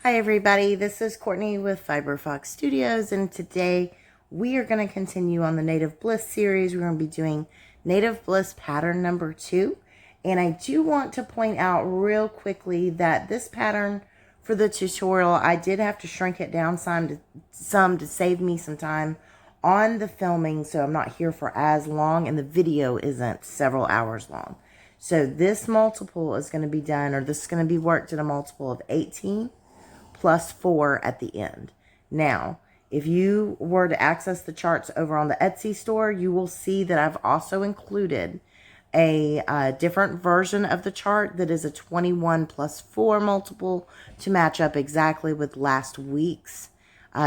Hi everybody, this is Courtney with Fiber Fox Studios, and today we are going to continue on the Native Bliss series. We're going to be doing Native Bliss pattern number 2, and I do want to point out real quickly that this pattern for the tutorial, I did have to shrink it down some to save me some time on the filming, so I'm not here for as long, and the video isn't several hours long. So this multiple is going to be done, or this is going to be worked at a multiple of 18 plus 4 at the end. Now, if you were to access the charts over on the Etsy store, you will see that I've also included a different version of the chart that is a 21 plus 4 multiple to match up exactly with last week's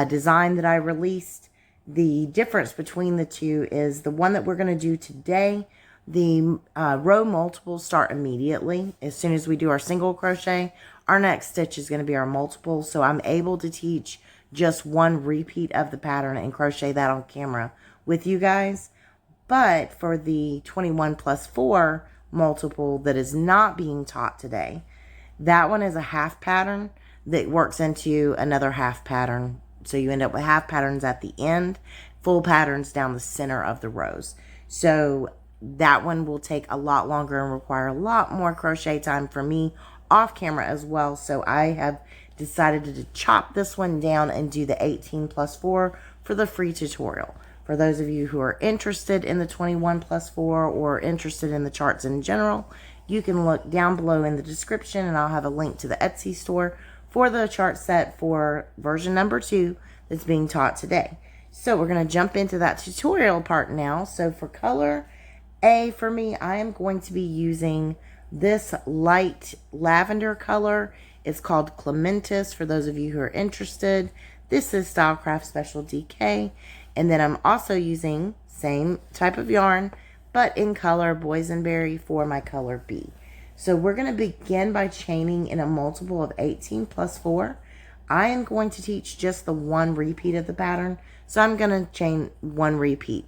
design that I released. The difference between the two is the one that we're going to do today, the row multiples start immediately. As soon as we do our single crochet, our next stitch is going to be our multiple. So I'm able to teach just one repeat of the pattern and crochet that on camera with you guys. But for the 21 plus 4 multiple that is not being taught today, that one is a half pattern that works into another half pattern. So you end up with half patterns at the end, full patterns down the center of the rows. So that one will take a lot longer and require a lot more crochet time for me off camera as well. So I have decided to chop this one down and do the 18 plus 4 for the free tutorial. For those of you who are interested in the 21 plus 4 or interested in the charts in general, you can look down below in the description and I'll have a link to the Etsy store for the chart set for version number 2 that's being taught today. So we're going to jump into that tutorial part now. So for color A for me, I am going to be using this light lavender color. It's called Clematis for those of you who are interested. This is Stylecraft Special DK. And then I'm also using same type of yarn, but in color Boysenberry for my color B. So we're going to begin by chaining in a multiple of 18 plus 4. I am going to teach just the one repeat of the pattern. So I'm going to chain one repeat.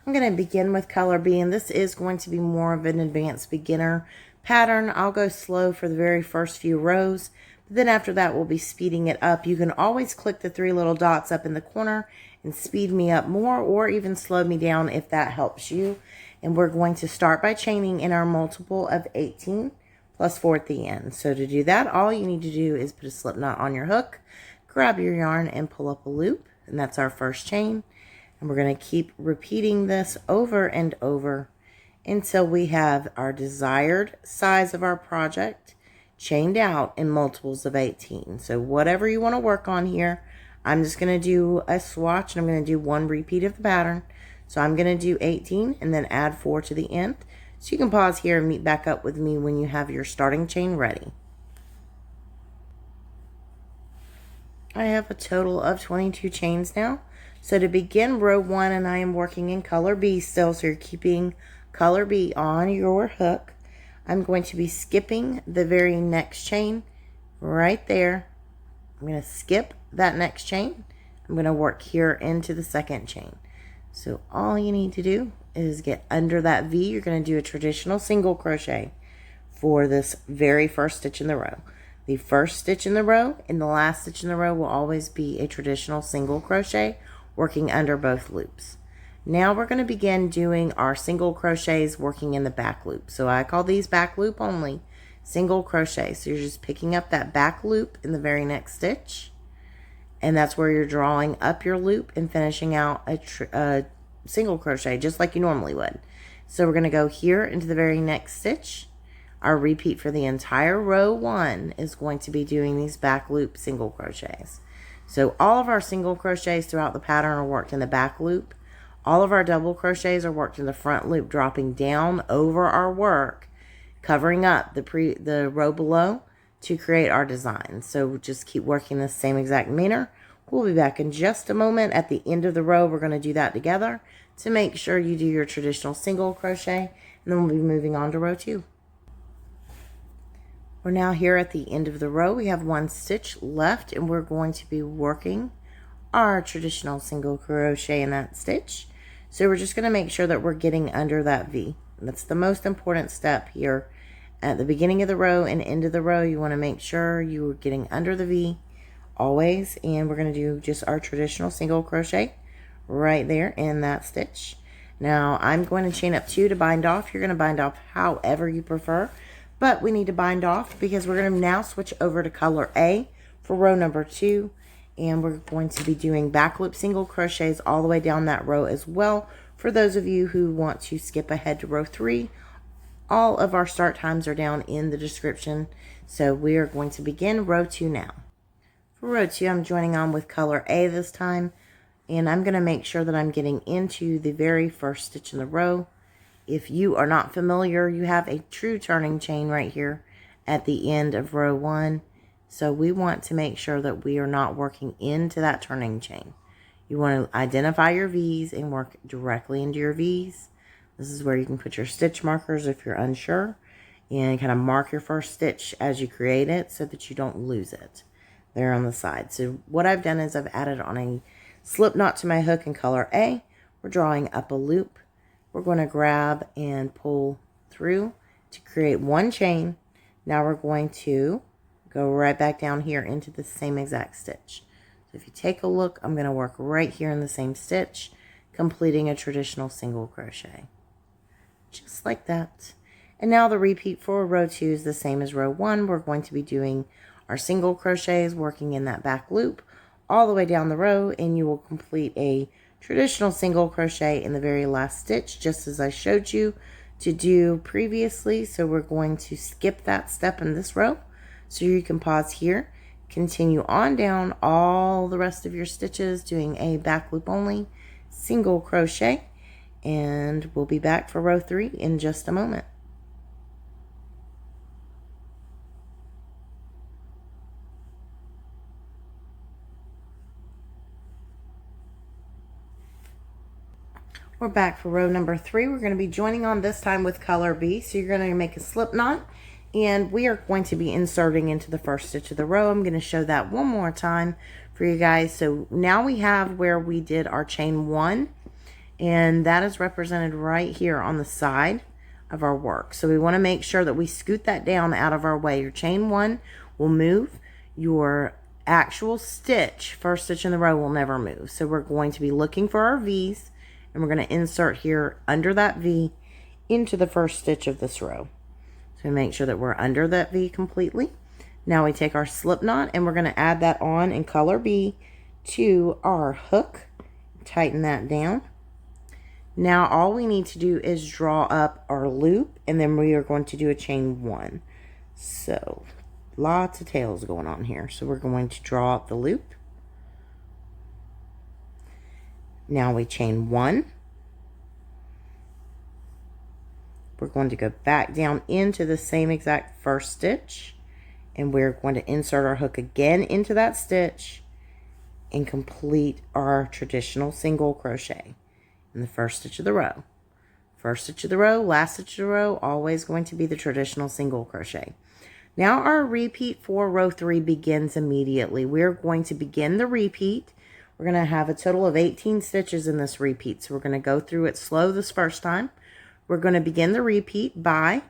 I'm going to begin with color B, and this is going to be more of an advanced beginner pattern. I'll go slow for the very first few rows, but then after that we'll be speeding it up. You can always click the 3 little dots up in the corner and speed me up more, or even slow me down if that helps you. And we're going to start by chaining in our multiple of 18 plus 4 at the end. So to do that, all you need to do is put a slip knot on your hook, grab your yarn and pull up a loop, and that's our first chain. And we're going to keep repeating this over and over until we have our desired size of our project chained out in multiples of 18. So whatever you want to work on here, I'm just going to do a swatch and I'm going to do one repeat of the pattern. So I'm going to do 18 and then add 4 to the end. So you can pause here and meet back up with me when you have your starting chain ready. I have a total of 22 chains now. So to begin row 1, and I am working in color B still, so you're keeping color B on your hook. I'm going to be skipping the very next chain right there. I'm going to skip that next chain. I'm going to work here into the second chain. So all you need to do is get under that V. You're going to do a traditional single crochet for this very first stitch in the row. The first stitch in the row and the last stitch in the row will always be a traditional single crochet, working under both loops. Now we're going to begin doing our single crochets working in the back loop. So I call these back loop only single crochet. So you're just picking up that back loop in the very next stitch, and that's where you're drawing up your loop and finishing out a single crochet just like you normally would. So we're going to go here into the very next stitch. Our repeat for the entire row 1 is going to be doing these back loop single crochets. So all of our single crochets throughout the pattern are worked in the back loop. All of our double crochets are worked in the front loop, dropping down over our work, covering up the row below to create our design. So just keep working the same exact manner. We'll be back in just a moment. At the end of the row, we're going to do that together to make sure you do your traditional single crochet, and then we'll be moving on to row 2. We're now here at the end of the row. We have 1 stitch left, and we're going to be working our traditional single crochet in that stitch. So we're just going to make sure that we're getting under that V. That's the most important step here at the beginning of the row and end of the row, you want to make sure you're getting under the V always. And we're going to do just our traditional single crochet right there in that stitch. Now I'm going to chain up 2 to bind off. You're going to bind off however you prefer, but we need to bind off because we're going to now switch over to color A for row number 2, and we're going to be doing back loop single crochets all the way down that row as well. For those of you who want to skip ahead to row 3, all of our start times are down in the description. So we are going to begin row 2 now. For row 2, I'm joining on with color A this time, and I'm going to make sure that I'm getting into the very first stitch in the row. If you are not familiar, you have a true turning chain right here at the end of row 1. So we want to make sure that we are not working into that turning chain. You want to identify your V's and work directly into your V's. This is where you can put your stitch markers if you're unsure, and kind of mark your first stitch as you create it so that you don't lose it there on the side. So what I've done is I've added on a slip knot to my hook in color A. We're drawing up a loop. We're going to grab and pull through to create 1 chain. Now we're going to go right back down here into the same exact stitch. So if you take a look, I'm going to work right here in the same stitch, completing a traditional single crochet. Just like that. And now the repeat for row 2 is the same as row 1. We're going to be doing our single crochets, working in that back loop all the way down the row, and you will complete a traditional single crochet in the very last stitch, just as I showed you to do previously. So we're going to skip that step in this row. So you can pause here, continue on down all the rest of your stitches, doing a back loop only single crochet. And we'll be back for row 3 in just a moment. We're back for row number 3. We're going to be joining on this time with color B. So you're going to make a slip knot, and we are going to be inserting into the first stitch of the row. I'm going to show that one more time for you guys. So now we have where we did our chain 1. And that is represented right here on the side of our work. So we want to make sure that we scoot that down out of our way. Your chain 1 will move. Your actual stitch, first stitch in the row, will never move. So we're going to be looking for our V's, and we're going to insert here under that V into the first stitch of this row. So make sure that we're under that V completely. Now we take our slip knot, and we're going to add that on in color B to our hook. Tighten that down. Now all we need to do is draw up our loop, and then we are going to do a chain 1. So lots of tails going on here. So we're going to draw up the loop. Now we chain 1. We're going to go back down into the same exact first stitch, and we're going to insert our hook again into that stitch and complete our traditional single crochet in the first stitch of the row. First stitch of the row, last stitch of the row, always going to be the traditional single crochet. Now our repeat for row 3 begins immediately. We're going to begin the repeat. We're going to have a total of 18 stitches in this repeat. So we're going to go through it slow this first time. We're going to begin the repeat by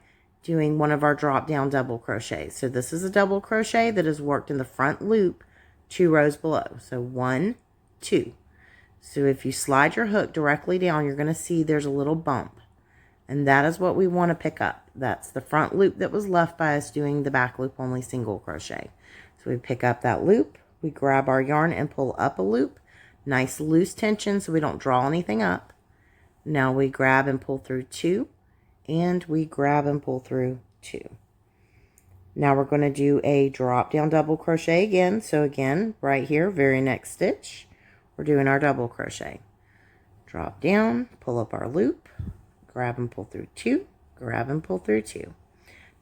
doing one of our drop down double crochets. So this is a double crochet that is worked in the front loop 2 rows below. So 1, 2. So if you slide your hook directly down, you're going to see there's a little bump. And that is what we want to pick up. That's the front loop that was left by us doing the back loop only single crochet. So we pick up that loop, we grab our yarn and pull up a loop. Nice loose tension so we don't draw anything up. Now we grab and pull through 2, and we grab and pull through 2. Now we're going to do a drop down double crochet again. So again, right here, very next stitch, we're doing our double crochet. Drop down, pull up our loop, grab and pull through 2, grab and pull through 2.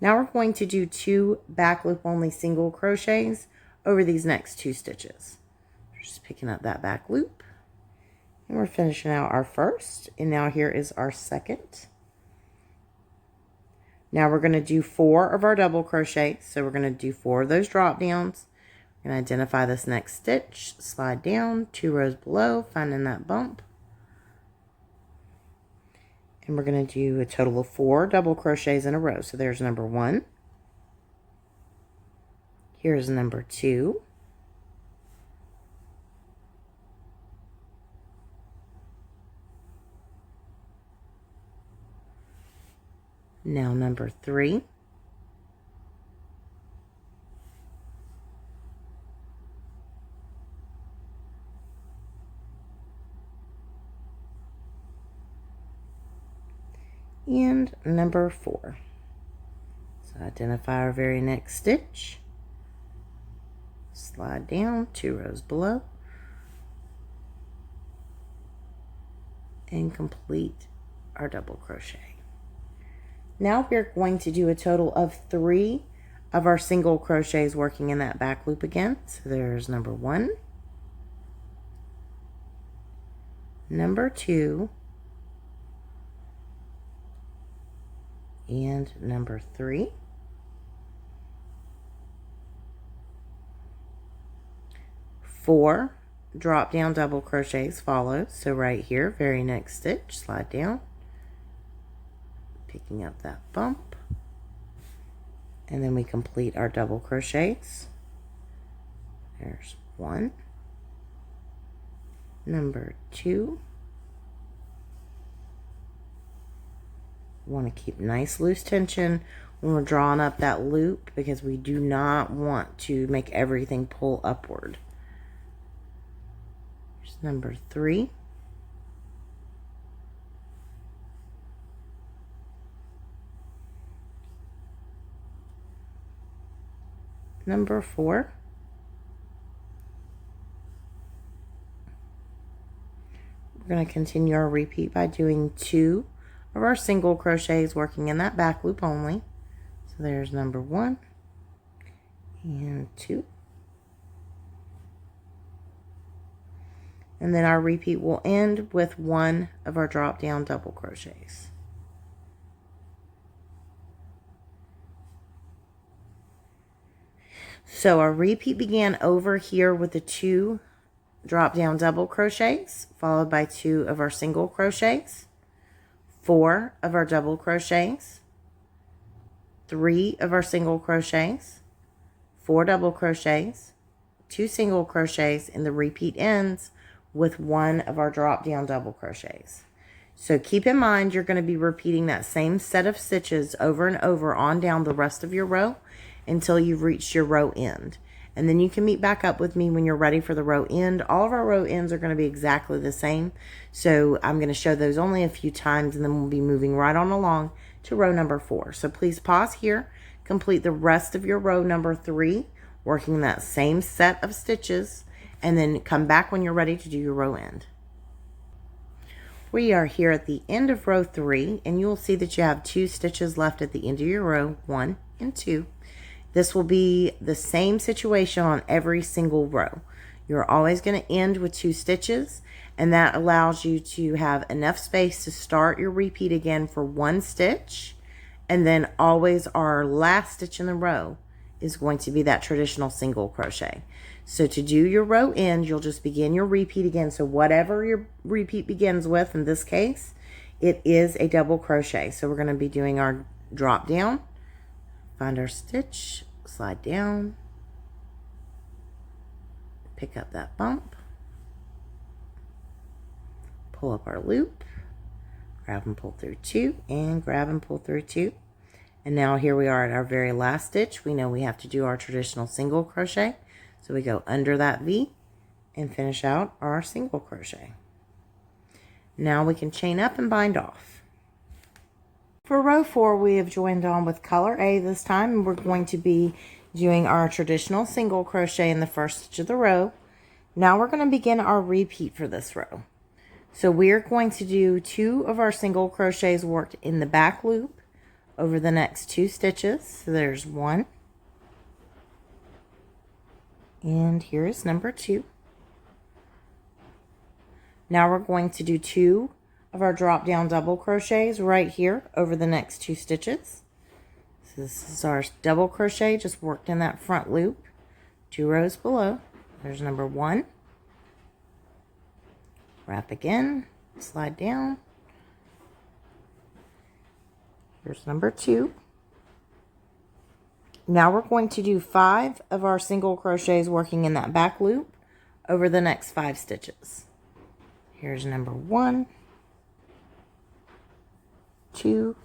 Now we're going to do 2 back loop only single crochets over these next 2 stitches. Just picking up that back loop, and we're finishing out our first, and now here is our second. Now we're going to do 4 of our double crochets. So we're going to do 4 of those drop downs. We're going to identify this next stitch, slide down 2 rows below, finding that bump. And we're going to do a total of 4 double crochets in a row. So there's number 1. Here's number 2. Now number 3. And number 4. So identify our very next stitch. Slide down 2 rows below. And complete our double crochet. Now we're going to do a total of 3 of our single crochets working in that back loop again. So there's number 1, number 2, and number 3. Four drop down double crochets follow. So right here, very next stitch, slide down, picking up that bump, and then we complete our double crochets. There's 1, number 2. Want to keep nice loose tension when we're drawing up that loop, because we do not want to make everything pull upward. Here's number 3. Number 4. We're going to continue our repeat by doing 2 of our single crochets working in that back loop only. So there's number 1 and 2. And then our repeat will end with 1 of our drop down double crochets. So our repeat began over here with the 2 drop down double crochets, followed by 2 of our single crochets, 4 of our double crochets, 3 of our single crochets, 4 double crochets, 2 single crochets, and the repeat ends with 1 of our drop down double crochets. So keep in mind you're going to be repeating that same set of stitches over and over on down the rest of your row until you've reached your row end. And then you can meet back up with me when you're ready for the row end. All of our row ends are going to be exactly the same. So I'm going to show those only a few times, and then we'll be moving right on along to row number 4. So please pause here, complete the rest of your row number 3, working that same set of stitches, and then come back when you're ready to do your row end. We are here at the end of row 3, and you'll see that you have 2 stitches left at the end of your row, 1 and 2. This will be the same situation on every single row. You're always going to end with 2 stitches, and that allows you to have enough space to start your repeat again for 1 stitch, and then always our last stitch in the row is going to be that traditional single crochet. So to do your row end, you'll just begin your repeat again. So whatever your repeat begins with, in this case, it is a double crochet. So we're going to be doing our drop down, find our stitch, slide down, pick up that bump, pull up our loop, grab and pull through 2, and grab and pull through 2. And now here we are at our very last stitch. We know we have to do our traditional single crochet. So we go under that V and finish out our single crochet. Now we can chain up and bind off. For row 4, we have joined on with color A this time, and we're going to be doing our traditional single crochet in the first stitch of the row. Now we're going to begin our repeat for this row. So we're going to do 2 of our single crochets worked in the back loop over the next 2 stitches. So there's 1, and here is number 2. Now we're going to do 2 of our drop down double crochets right here over the next 2 stitches. So this is our double crochet just worked in that front loop, 2 rows below. There's number 1. Wrap again, slide down, Here's number 2. Now we're going to do 5 of our single crochets working in that back loop over the next 5 stitches. Here's number 1, 2,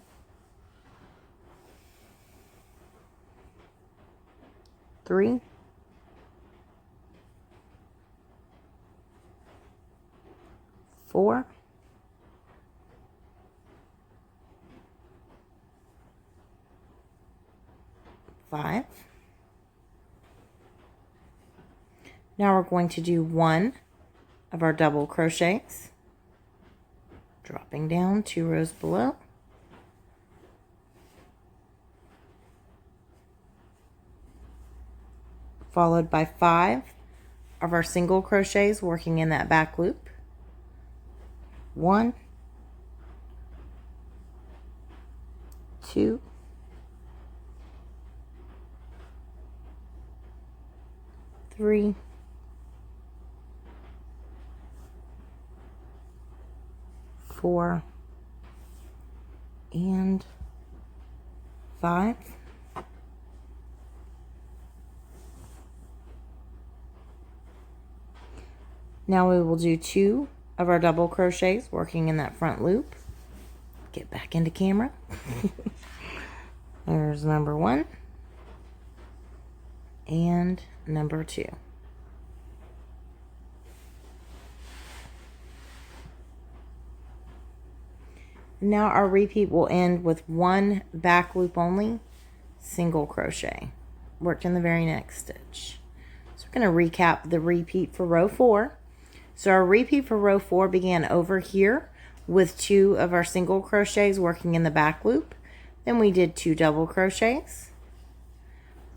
3, 4, 5. Now we're going to do 1 of our double crochets, dropping down 2 rows below. Followed by 5 of our single crochets working in that back loop. 1, 2, 3, 4, and 5. Now we will do 2 of our double crochets working in that front loop. Get back into camera. There's number 1 and number 2. Now our repeat will end with 1 back loop only, single crochet, worked in the very next stitch. So we're going to recap the repeat for row 4. So our repeat for row 4 began over here with 2 of our single crochets working in the back loop. Then we did 2 double crochets,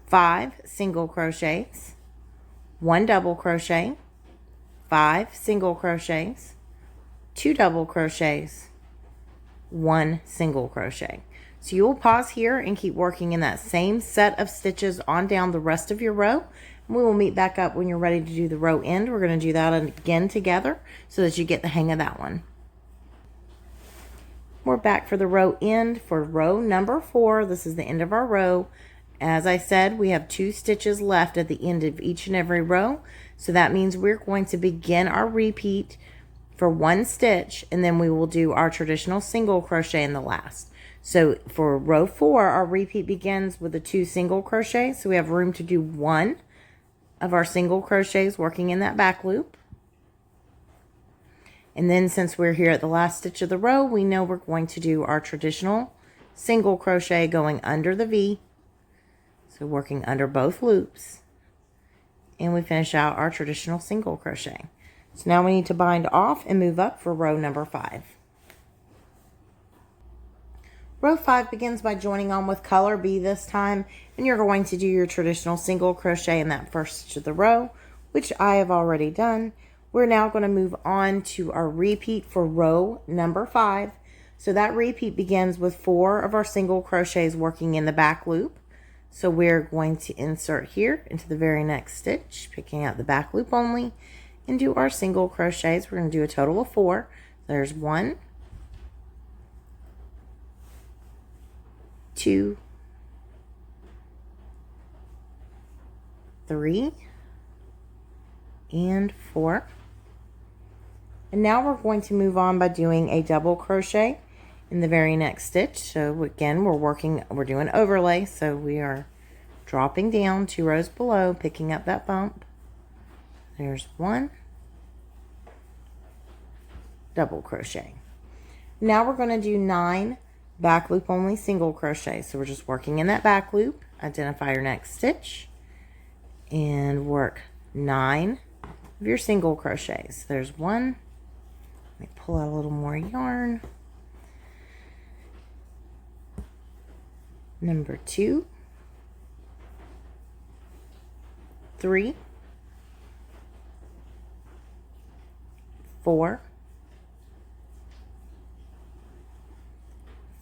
5 single crochets, 1 double crochet, 5 single crochets, 2 double crochets, 1 single crochet. So you will pause here and keep working in that same set of stitches on down the rest of your row. And we will meet back up when you're ready to do the row end. We're going to do that again together so that you get the hang of that one. We're back for the row end for row number 4. This is the end of our row. As I said, we have 2 stitches left at the end of each and every row. So that means we're going to begin our repeat for 1 stitch, and then we will do our traditional single crochet in the last. So for row 4, our repeat begins with the 2 single crochets. So we have room to do 1 of our single crochets working in that back loop. And then since we're here at the last stitch of the row, we know we're going to do our traditional single crochet going under the V. So working under both loops. And we finish out our traditional single crochet. So now we need to bind off and move up for row number 5. Row 5 begins by joining on with color B this time, and you're going to do your traditional single crochet in that first stitch of the row, which I have already done. We're now going to move on to our repeat for row number 5. So that repeat begins with 4 of our single crochets working in the back loop. So we're going to insert here into the very next stitch, picking out the back loop only, and do our single crochets. We're going to do a total of 4. There's 1, 2, 3, and 4. And now we're going to move on by doing a double crochet in the very next stitch. So again, we're doing overlay. So we are dropping down 2 rows below, picking up that bump. There's 1 double crochet. Now we're going to do 9 back loop only single crochet. So we're just working in that back loop. Identify your next stitch and work 9 of your single crochets. There's 1. Let me pull out a little more yarn. Number 2, 3, 4,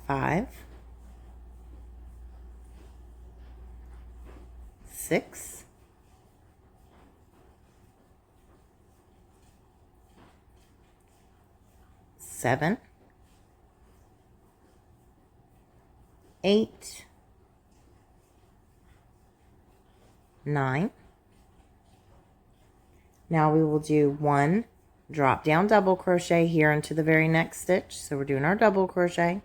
5, 6, 7, 8, 9. Now we will do 1 drop down double crochet here into the very next stitch. So we're doing our double crochet.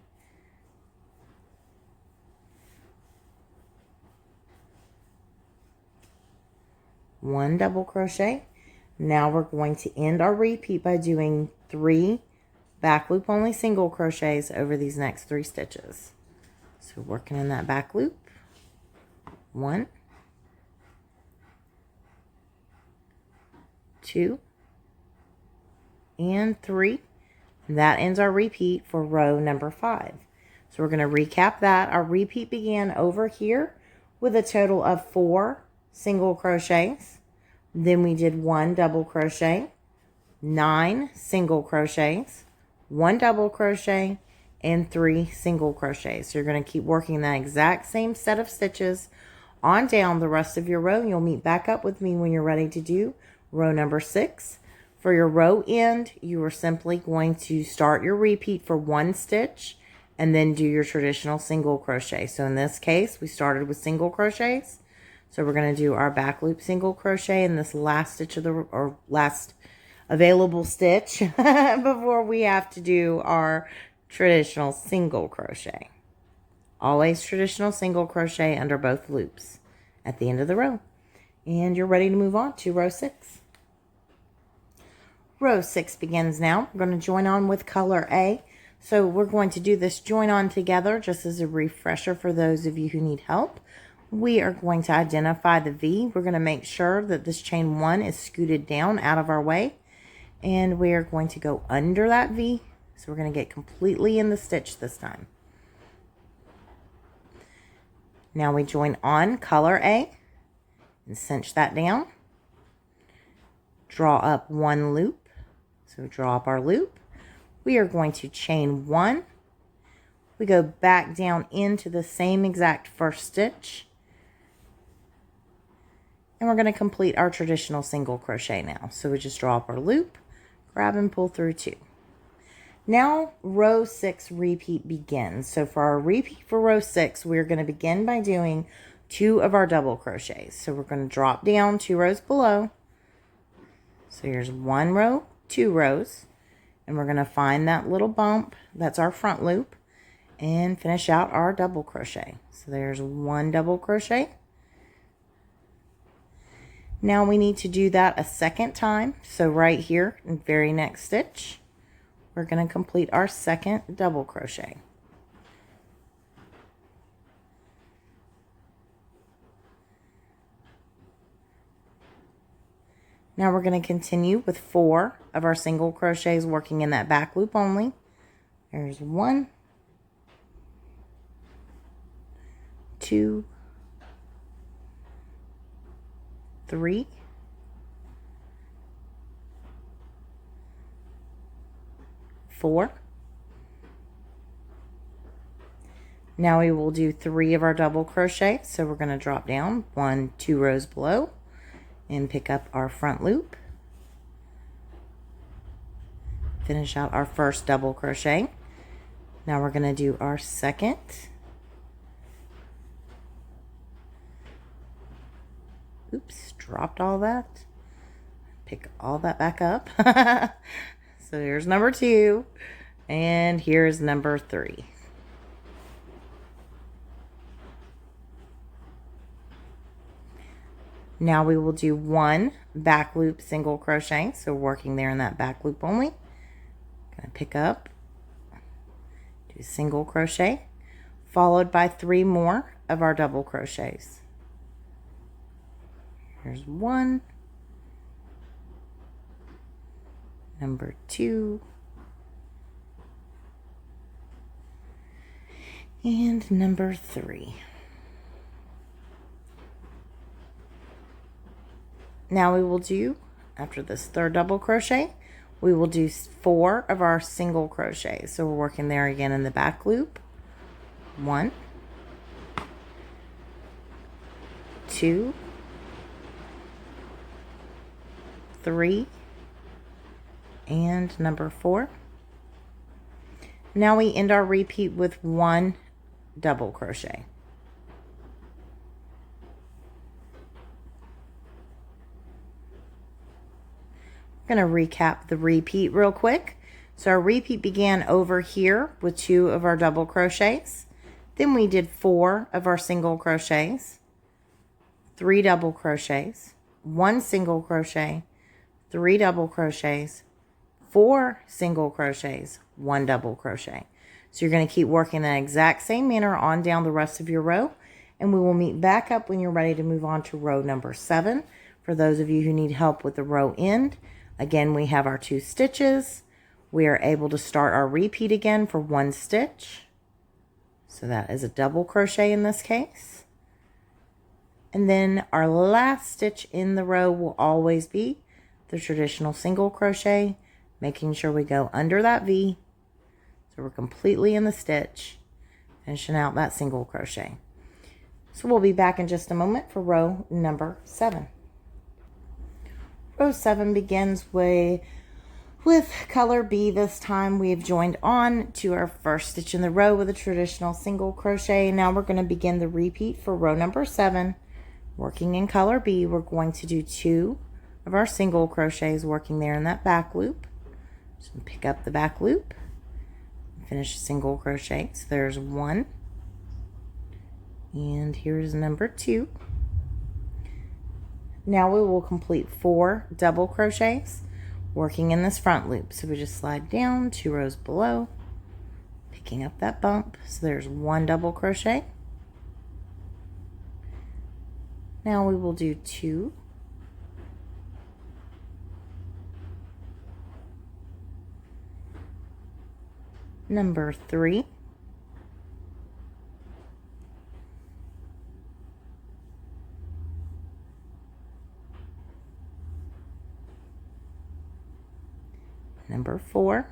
One double crochet. Now we're going to end our repeat by doing 3 back loop only single crochets over these next 3 stitches. So working in that back loop. 1, 2, and 3. And that ends our repeat for row number 5. So we're going to recap that. Our repeat began over here with a total of 4 single crochets. Then we did 1 double crochet, 9 single crochets, 1 double crochet, and 3 single crochets. So you're going to keep working that exact same set of stitches on down the rest of your row. You'll meet back up with me when you're ready to do row number 6. For your row end, you are simply going to start your repeat for 1 stitch and then do your traditional single crochet. So in this case, we started with single crochets. So we're going to do our back loop single crochet in this last stitch of the, or last available stitch before we have to do our traditional single crochet. Always traditional single crochet under both loops at the end of the row. And you're ready to move on to row 6. Row 6 begins now. We're going to join on with color A. So we're going to do this join on together just as a refresher for those of you who need help. We are going to identify the V. We're going to make sure that this chain 1 is scooted down out of our way. And we are going to go under that V. So we're going to get completely in the stitch this time. Now we join on color A and cinch that down. Draw up 1 loop. So draw up our loop. We are going to chain 1. We go back down into the same exact first stitch. And we're going to complete our traditional single crochet now. So we just draw up our loop, grab and pull through 2. Now row 6 repeat begins. So for our repeat for row 6, we're going to begin by doing 2 of our double crochets. So we're going to drop down 2 rows below. So here's 1 row, 2 rows. And we're going to find that little bump, that's our front loop, and finish out our double crochet. So there's 1 double crochet. Now we need to do that a second time. So right here in the very next stitch, we're going to complete our second double crochet. Now we're going to continue with 4 of our single crochets working in that back loop only. There's 1, 2, 3, 4. Now we will do 3 of our double crochet. So we're going to drop down 1, 2 rows below and pick up our front loop. Finish out our first double crochet. Now we're going to do our second. Oops, dropped all that. Pick all that back up. So here's number 2, and here's number 3. Now we will do 1 back loop single crochet. So working there in that back loop only. Gonna pick up, do single crochet, followed by 3 more of our double crochets. Here's 1, number 2, and number 3. Now we will do, after this third double crochet, we will do 4 of our single crochets. So we're working there again in the back loop. 1, 2, 3, and number 4. Now we end our repeat with 1 double crochet. I'm going to recap the repeat real quick. So our repeat began over here with 2 of our double crochets. Then we did 4 of our single crochets, 3 double crochets, 1 single crochet, 3 double crochets, 4 single crochets, 1 double crochet. So you're going to keep working that exact same manner on down the rest of your row, and we will meet back up when you're ready to move on to row number 7. For those of you who need help with the row end, again, we have our 2 stitches. We are able to start our repeat again for 1 stitch. So that is a double crochet in this case. And then our last stitch in the row will always be the traditional single crochet, making sure we go under that V. So we're completely in the stitch, finishing out that single crochet. So we'll be back in just a moment for row number 7. Row 7 begins with color B. This time we have joined on to our first stitch in the row with a traditional single crochet. Now we're going to begin the repeat for row number 7. Working in color B, we're going to do 2 of our single crochets working there in that back loop. So pick up the back loop, finish a single crochet. So there's 1, and here's number 2. Now we will complete 4 double crochets working in this front loop. So we just slide down 2 rows below, picking up that bump. So there's 1 double crochet. Now we will do 2. Number 3. Number 4.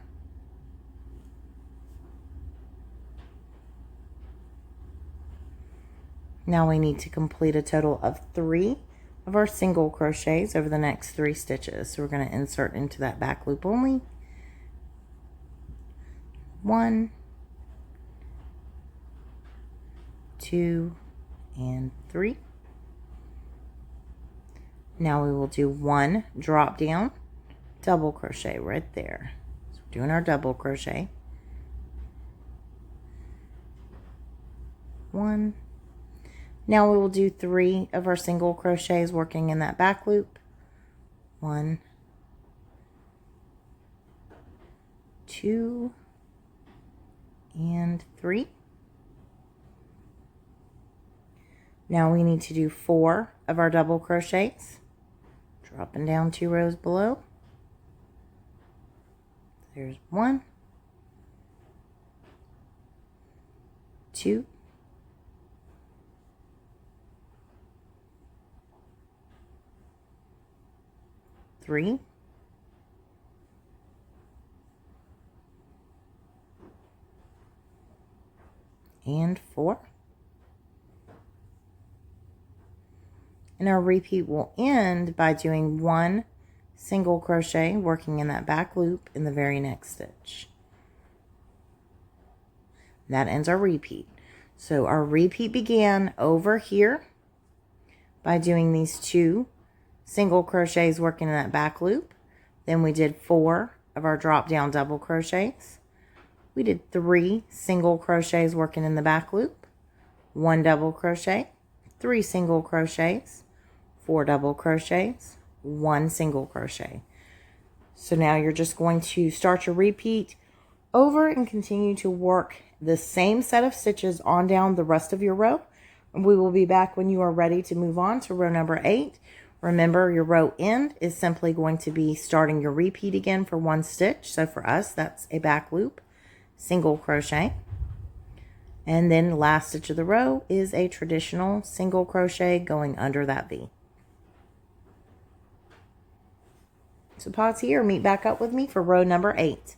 Now we need to complete a total of 3 of our single crochets over the next 3 stitches. So we're going to insert into that back loop only. 1, 2, and 3. Now we will do 1 drop down double crochet right there. So we're doing our double crochet. 1. Now we will do 3 of our single crochets working in that back loop. 1, 2, and 3. Now we need to do 4 of our double crochets, dropping down 2 rows below. There's 1, 2, 3, and 4. And our repeat will end by doing 1 single crochet working in that back loop in the very next stitch. That ends our repeat. So our repeat began over here by doing these 2 single crochets working in that back loop. Then we did 4 of our drop down double crochets. We did 3 single crochets working in the back loop, 1 double crochet, 3 single crochets, 4 double crochets, 1 single crochet. So now you're just going to start your repeat over and continue to work the same set of stitches on down the rest of your row. And we will be back when you are ready to move on to row number 8. Remember, your row end is simply going to be starting your repeat again for 1 stitch. So for us, that's a back loop, single crochet. And then the last stitch of the row is a traditional single crochet going under that V. So pause here, meet back up with me for row number 8.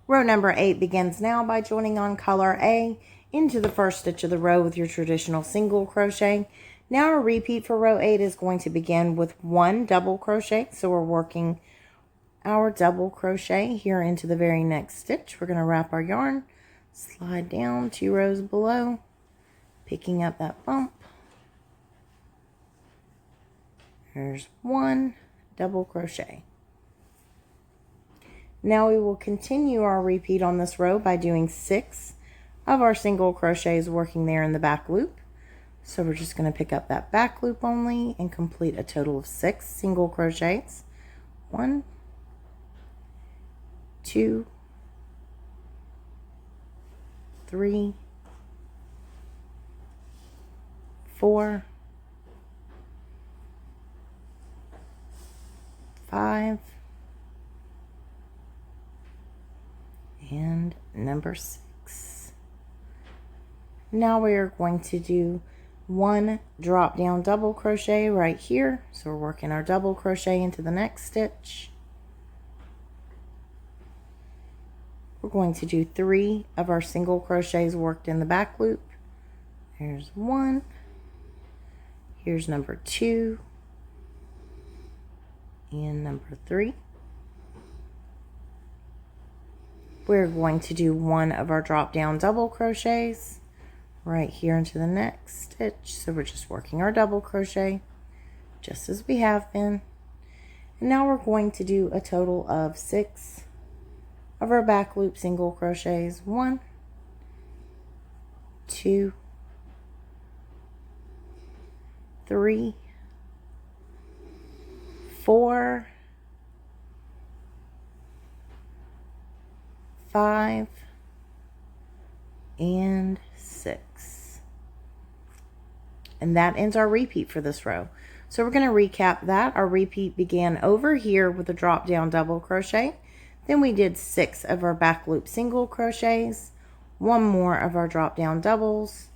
Row number 8 begins now by joining on color A into the first stitch of the row with your traditional single crochet. Now our repeat for row 8 is going to begin with 1 double crochet. So we're working our double crochet here into the very next stitch. We're going to wrap our yarn, slide down 2 rows below, picking up that bump. There's 1 double crochet. Now we will continue our repeat on this row by doing 6 of our single crochets working there in the back loop. So we're just going to pick up that back loop only and complete a total of 6 single crochets. 1, 2, 3, 4, 5, and number 6. Now we are going to do 1 drop down double crochet right here. So we're working our double crochet into the next stitch. We're going to do 3 of our single crochets worked in the back loop. Here's 1. Here's number 2. And number 3. We're going to do 1 of our drop down double crochets right here into the next stitch. So we're just working our double crochet just as we have been. And now we're going to do a total of 6 of our back loop single crochets. 1, 2, 3, 4, 5, and 6. And that ends our repeat for this row. So we're going to recap that. Our repeat began over here with a drop down double crochet. Then we did 6 of our back loop single crochets, 1 more of our drop down doubles,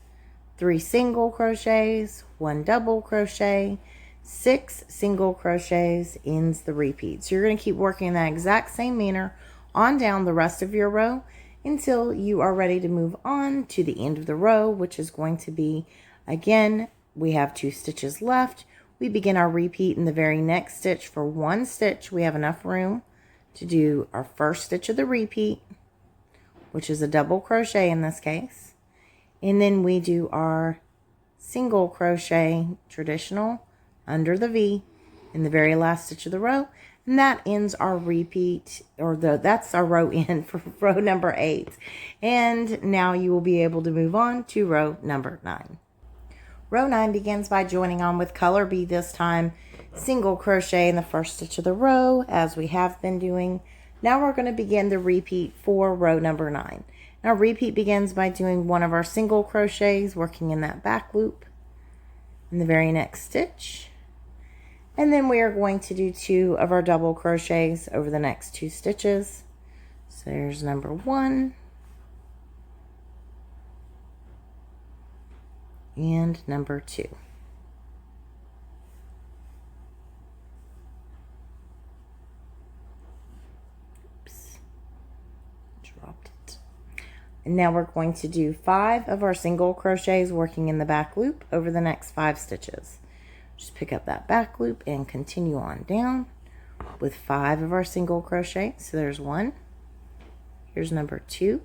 3 single crochets, 1 double crochet, 6 single crochets ends the repeat. So you're going to keep working in that exact same manner on down the rest of your row until you are ready to move on to the end of the row, which is going to be, again, we have 2 stitches left. We begin our repeat in the very next stitch. For 1 stitch, we have enough room to do our first stitch of the repeat, which is a double crochet in this case. And then we do our single crochet traditional under the V in the very last stitch of the row. And that ends our repeat, or that's our row end for row number 8. And now you will be able to move on to row number 9. Row 9 begins by joining on with color B this time, single crochet in the first stitch of the row as we have been doing. Now we're going to begin the repeat for row number 9. Now repeat begins by doing 1 of our single crochets, working in that back loop in the very next stitch. And then we are going to do 2 of our double crochets over the next 2 stitches. So there's number 1 and number 2. Oops, dropped it. And now we're going to do 5 of our single crochets working in the back loop over the next 5 stitches. Just pick up that back loop and continue on down with 5 of our single crochets. So there's 1. Here's number 2,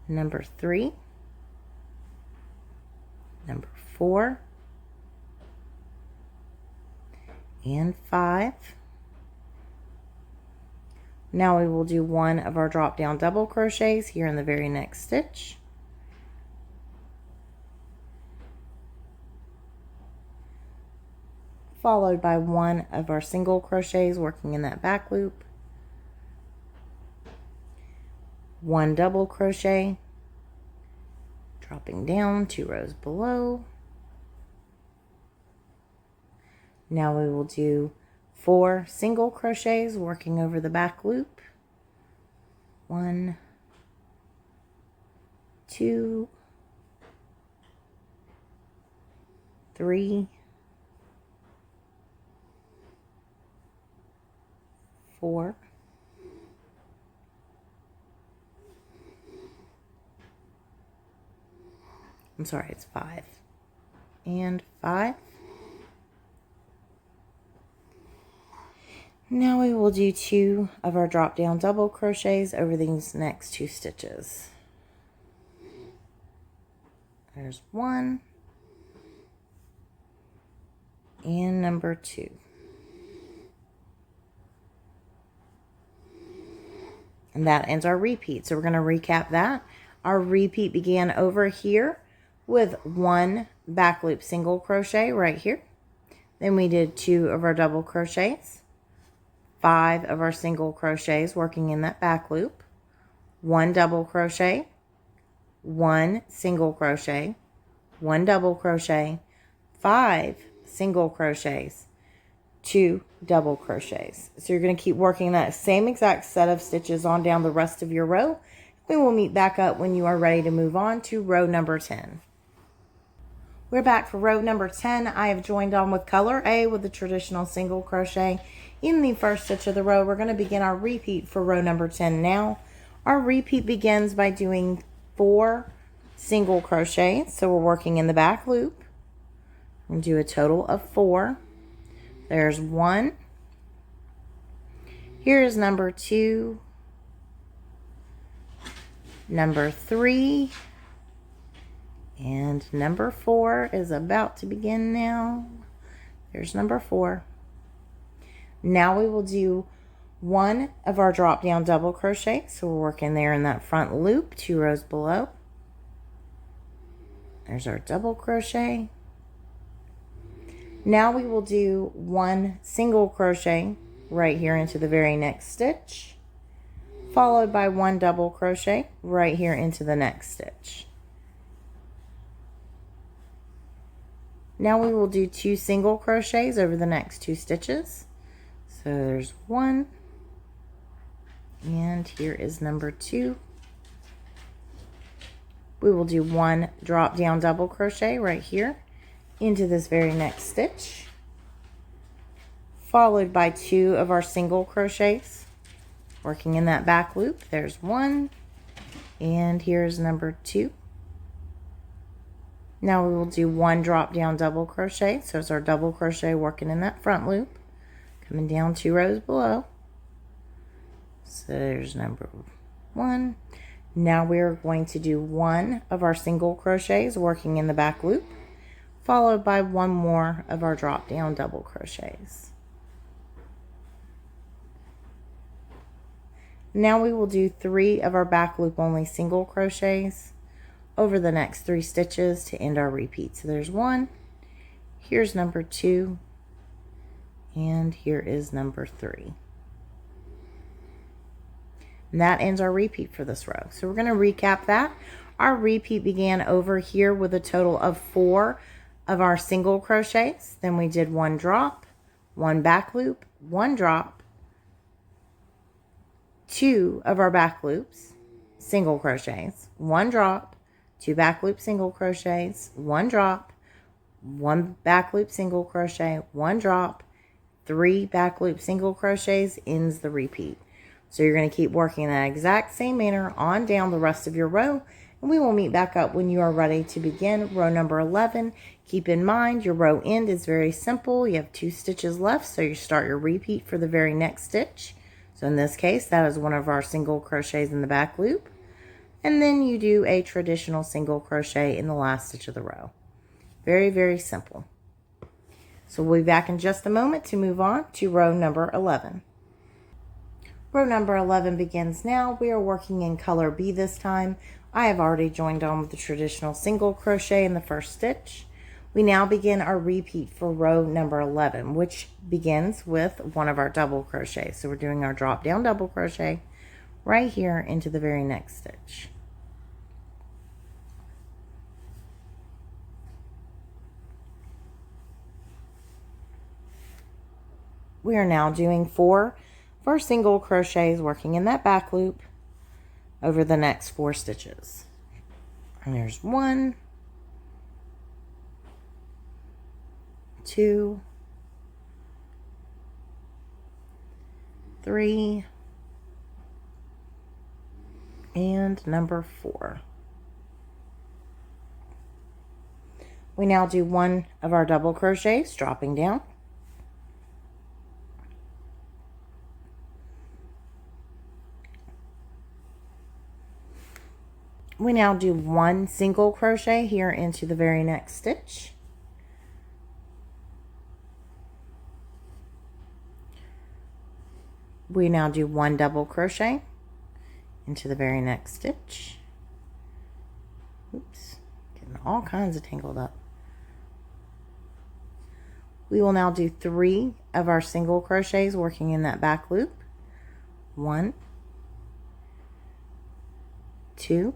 number 3, number 4, and 5. Now we will do 1 of our drop down double crochets here in the very next stitch. Followed by 1 of our single crochets working in that back loop, 1 double crochet, dropping down 2 rows below. Now we will do 4 single crochets working over the back loop, 1, 2, 3, 4, I'm sorry, it's 5 and 5. Now we will do 2 of our drop down double crochets over these next 2 stitches. There's 1 and number 2. And that ends our repeat. So we're going to recap that. Our repeat began over here with 1 back loop single crochet right here. Then we did 2 of our double crochets, 5 of our single crochets working in that back loop, 1 double crochet, 1 single crochet, 1 double crochet, 5 single crochets, 2 double crochets. So you're going to keep working that same exact set of stitches on down the rest of your row. We will meet back up when you are ready to move on to row number 10. We're back for row number 10. I have joined on with color A with the traditional single crochet in the first stitch of the row. We're going to begin our repeat for row number 10 now. Our repeat begins by doing 4 single crochets. So we're working in the back loop. We'll do a total of 4. There's 1. Here's number 2. Number 3. And number 4 is about to begin now. There's number 4. Now we will do 1 of our drop down double crochet. So we're working there in that front loop, 2 rows below. There's our double crochet. Now we will do 1 single crochet right here into the very next stitch, followed by 1 double crochet right here into the next stitch. Now we will do 2 single crochets over the next 2 stitches. So there's 1, and here is number 2. We will do 1 drop down double crochet right here into this very next stitch, followed by 2 of our single crochets working in that back loop. There's 1, and here's number 2. Now we will do 1 drop down double crochet. So it's our double crochet working in that front loop, coming down 2 rows below. So there's number 1. Now we're going to do 1 of our single crochets working in the back loop, followed by 1 more of our drop down double crochets. Now we will do 3 of our back loop only single crochets over the next 3 stitches to end our repeat. So there's 1, here's number 2, and here is number 3. And that ends our repeat for this row. So we're going to recap that. Our repeat began over here with a total of 4 of our single crochets. Then we did 1 drop, 1 back loop, 1 drop, 2 of our back loops, single crochets, 1 drop, 2 back loop single crochets, 1 drop, 1 back loop single crochet, 1 drop, 3 back loop single crochets ends the repeat. So you're going to keep working in that exact same manner on down the rest of your row, and we will meet back up when you are ready to begin row number 11. Keep in mind your row end is very simple. You have 2 stitches left, so you start your repeat for the very next stitch. So in this case, that is 1 of our single crochets in the back loop, and then you do a traditional single crochet in the last stitch of the row. Very, very simple. So we'll be back in just a moment to move on to row number 11. Row number 11 begins now. We are working in color B this time. I have already joined on with the traditional single crochet in the first stitch. We now begin our repeat for row number 11, which begins with 1 of our double crochets. So we're doing our drop down double crochet right here into the very next stitch. We are now doing 4 for single crochets working in that back loop over the next 4 stitches. And there's 1, 2, 3, and number 4. We now do 1 of our double crochets, dropping down, We now do 1 single crochet here into the very next stitch. We now do 1 double crochet into the very next stitch. Oops, getting all kinds of tangled up. We will now do 3 of our single crochets working in that back loop. 1, 2,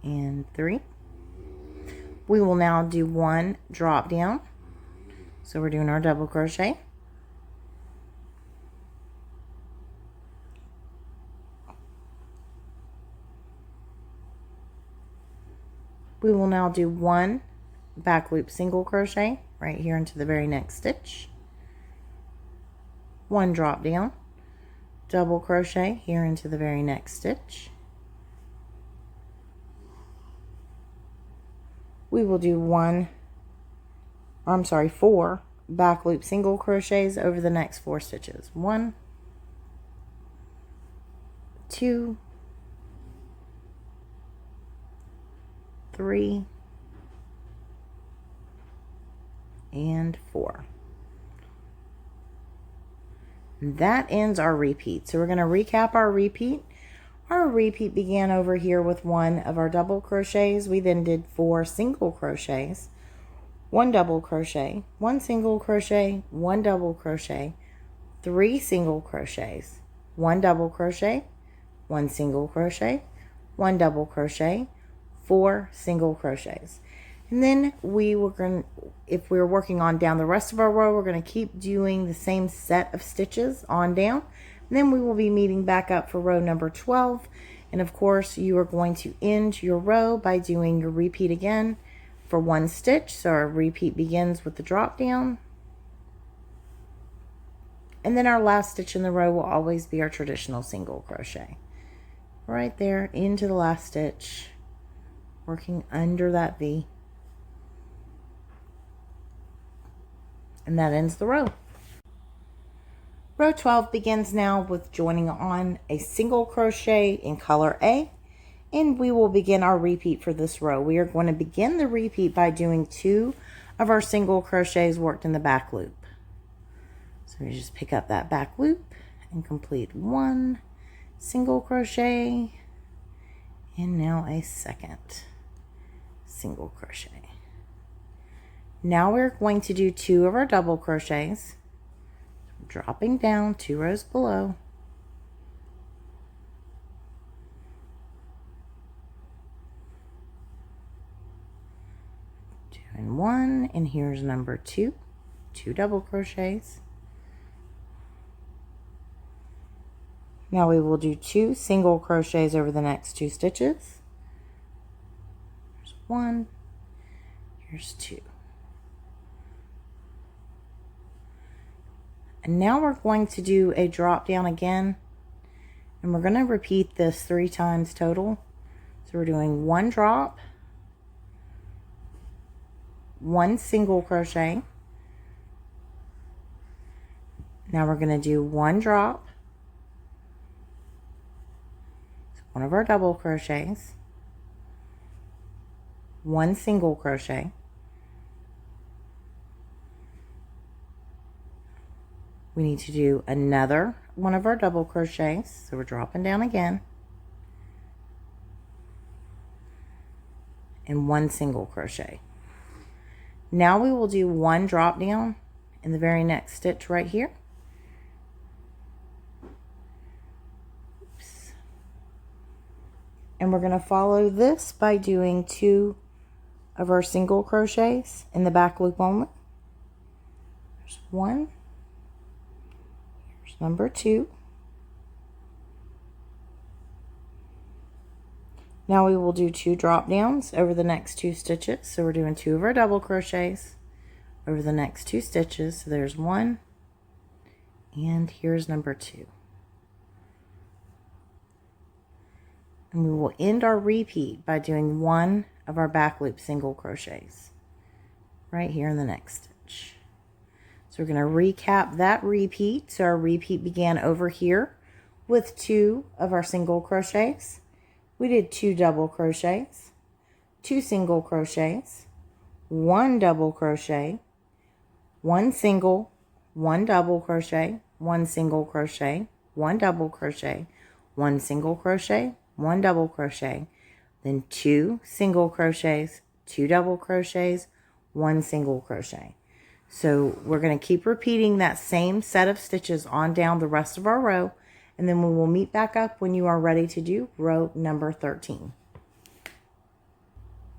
and 3. We will now do 1 drop down. So we're doing our double crochet. We will now do 1 back loop single crochet right here into the very next stitch. 1 drop down, double crochet here into the very next stitch. We will do 4 back loop single crochets over the next 4 stitches. 1, 2, 3, and 4. That ends our repeat. So we're going to recap our repeat. Our repeat began over here with 1 of our double crochets. We then did 4 single crochets, 1 double crochet, 1 single crochet, 1 double crochet, 3 single crochets, 1 double crochet, 1 single crochet, 1 double crochet, 4 single crochets. And then if we're working on down the rest of our row, we're going to keep doing the same set of stitches on down. And then we will be meeting back up for row number 12. And of course, you are going to end your row by doing your repeat again for 1 stitch. So our repeat begins with the drop down. And then our last stitch in the row will always be our traditional single crochet. Right there into the last stitch, working under that V. And that ends the row. Row 12 begins now with joining on a single crochet in color A, and we will begin our repeat for this row. We are going to begin the repeat by doing 2 of our single crochets worked in the back loop. So we just pick up that back loop and complete 1 single crochet, and now a second single crochet. Now we're going to do 2 of our double crochets, dropping down 2 rows below. Doing 1, and here's number 2, 2 double crochets. Now we will do 2 single crochets over the next 2 stitches. Here's 1, here's 2. And now we're going to do a drop down again, and we're going to repeat this 3 times total. So we're doing 1 drop, 1 single crochet. Now we're going to do 1 drop, so 1 of our double crochets, 1 single crochet. We need to do another 1 of our double crochets, so we're dropping down again, and 1 single crochet. Now we will do 1 drop down in the very next stitch right here. Oops. And we're going to follow this by doing 2 of our single crochets in the back loop only. There's 1. Number 2. Now we will do 2 drop downs over the next 2 stitches. So we're doing 2 of our double crochets over the next 2 stitches. So there's 1, and here's number 2. And we will end our repeat by doing 1 of our back loop single crochets right here in the next stitch. So we're going to recap that repeat. So our repeat began over here with 2 of our single crochets, we did 2 double crochets, 2 single crochets, 1 double crochet, 1 single, 1 double crochet, 1 single crochet, 1 double crochet, 1 single crochet, 1 double crochet, then 2 single crochets, 2 double crochets, 1 single crochet. So we're going to keep repeating that same set of stitches on down the rest of our row, and then we will meet back up when you are ready to do row number 13.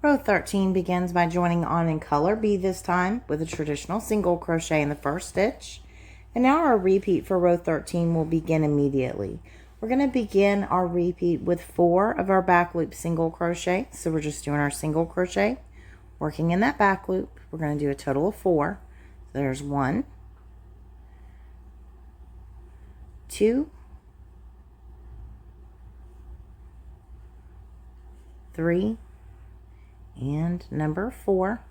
Row 13 begins by joining on in color B this time with a traditional single crochet in the first stitch. And now our repeat for row 13 will begin immediately. We're going to begin our repeat with 4 of our back loop single crochet. So we're just doing our single crochet, working in that back loop. We're going to do a total of 4. There's 1, 2, 3, and number 4.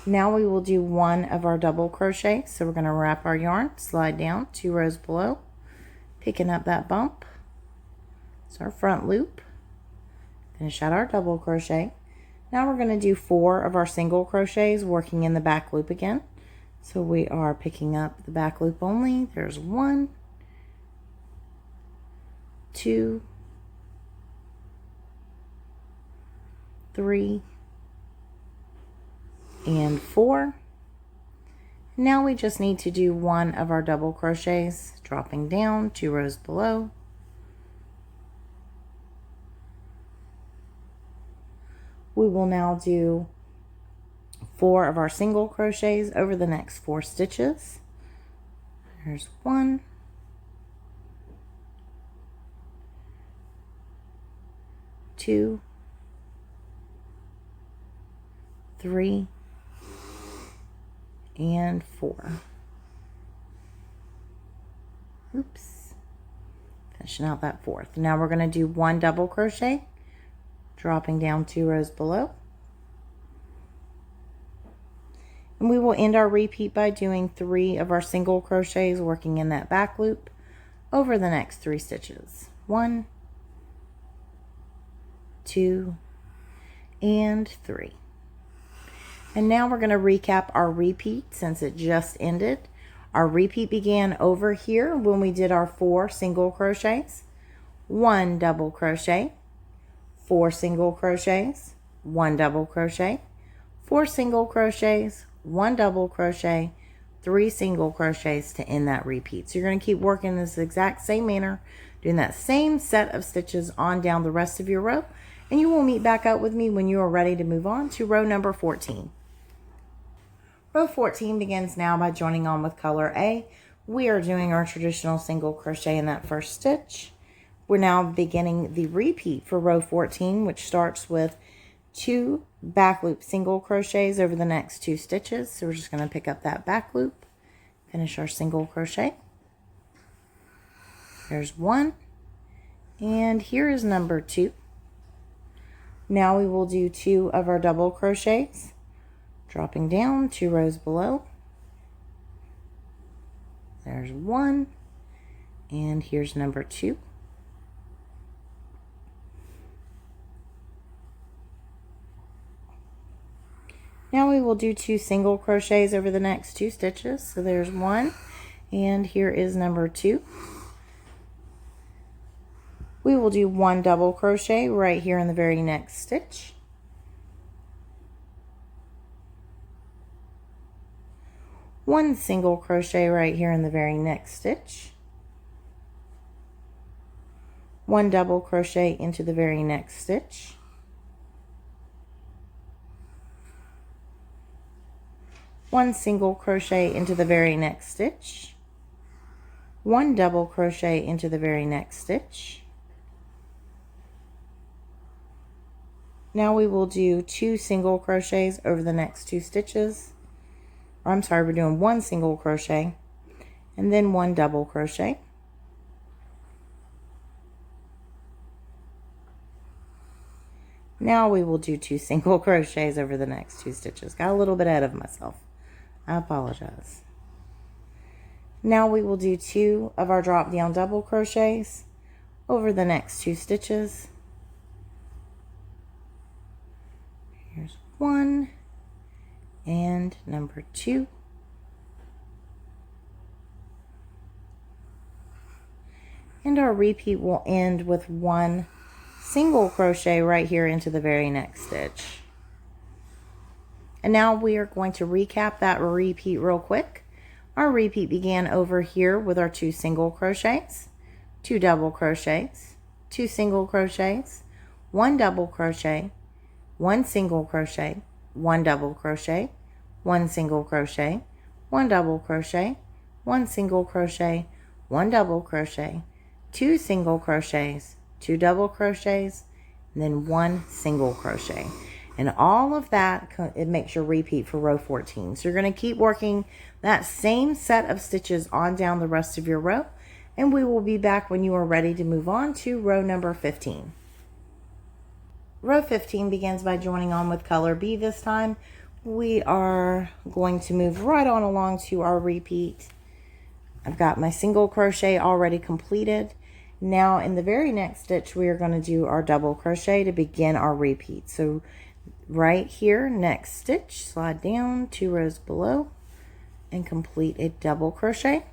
Now we will do 1 of our double crochet. So we're going to wrap our yarn, slide down 2 rows below, picking up that bump. It's our front loop. Finish out our double crochet. Now we're going to do 4 of our single crochets, working in the back loop again. So we are picking up the back loop only. There's 1, 2, 3, and 4. Now we just need to do 1 of our double crochets, dropping down 2 rows below. We will now do 4 of our single crochets over the next 4 stitches. There's 1, 2, 3, and 4. Oops. Finishing out that 4th. Now we're going to do 1 double crochet, dropping down 2 rows below. And we will end our repeat by doing 3 of our single crochets, working in that back loop over the next 3 stitches. 1, 2, and 3. And now we're going to recap our repeat since it just ended. Our repeat began over here when we did our 4 single crochets, 1 double crochet, 4 single crochets, 1 double crochet, 4 single crochets, 1 double crochet, 3 single crochets to end that repeat. So you're going to keep working this exact same manner, doing that same set of stitches on down the rest of your row, and you will meet back up with me when you are ready to move on to row number 14. Row 14 begins now by joining on with color A. We are doing our traditional single crochet in that first stitch. We're now beginning the repeat for row 14, which starts with 2 back loop single crochets over the next 2 stitches. So we're just going to pick up that back loop, finish our single crochet. There's 1, and here is number 2. Now we will do 2 of our double crochets, dropping down 2 rows below. There's 1, and here's number 2. Now we will do 2 single crochets over the next 2 stitches. So there's 1, and here is number 2. We will do 1 double crochet right here in the very next stitch. 1 single crochet right here in the very next stitch. 1 double crochet into the very next stitch. 1 single crochet into the very next stitch. 1 double crochet into the very next stitch. Now we will do 2 single crochets over the next 2 stitches. Or I'm sorry, we're doing 1 single crochet and then 1 double crochet. Now we will do 2 single crochets over the next 2 stitches. Got a little bit ahead of myself. I apologize. Now we will do 2 of our drop down double crochets over the next 2 stitches. Here's 1 and number 2. And our repeat will end with 1 single crochet right here into the very next stitch. And now we are going to recap that repeat real quick. Our repeat began over here with our 2 single crochets, 2 double crochets, 2 single crochets, 1 double crochet, 1 single crochet, 1 double crochet, 1 single crochet, 1 double crochet, 1 single crochet, 1 double crochet, 2 single crochets, 2 double crochets, and then 1 single crochet. And all of that, it makes your repeat for row 14. So you're going to keep working that same set of stitches on down the rest of your row, and we will be back when you are ready to move on to row number 15. Row 15 begins by joining on with color B this time. We are going to move right on along to our repeat. I've got my single crochet already completed. Now in the very next stitch, we are going to do our double crochet to begin our repeat. So right here, next stitch, slide down 2 rows below and complete a double crochet.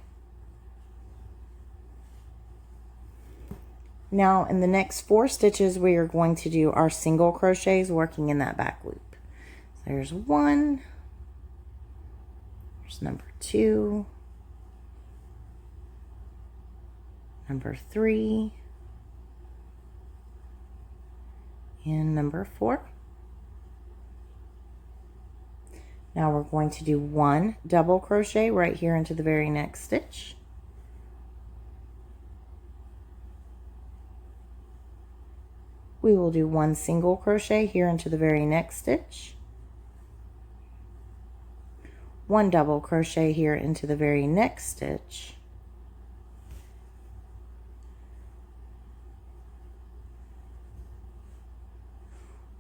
Now in the next 4 stitches, we are going to do our single crochets working in that back loop. So there's 1, there's number 2, number 3, and number 4. Now we're going to do 1 double crochet right here into the very next stitch. We will do 1 single crochet here into the very next stitch. 1 double crochet here into the very next stitch.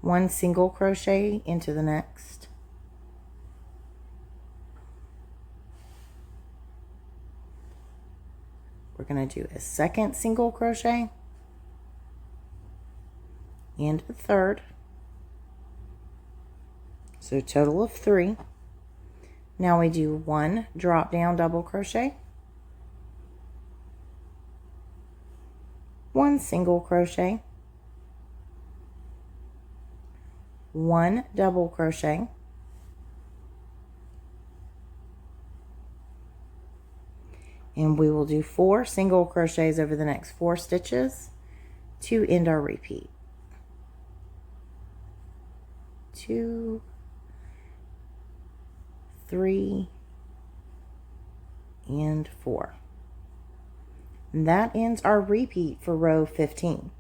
One single crochet into the next. We're going to do a second single crochet and a third. So a total of 3. Now we do 1 drop down double crochet, 1 single crochet, 1 double crochet, and we will do 4 single crochets over the next 4 stitches to end our repeat. 2, 3, and 4. And that ends our repeat for row 15.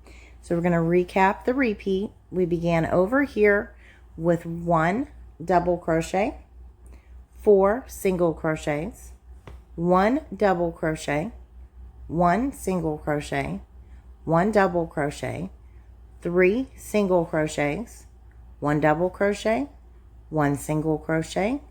So we're going to recap the repeat. We began over here with 1 double crochet, 4 single crochets, 1 double crochet, 1 single crochet, 1 double crochet, 3 single crochets, 1 double crochet, 1 single crochet,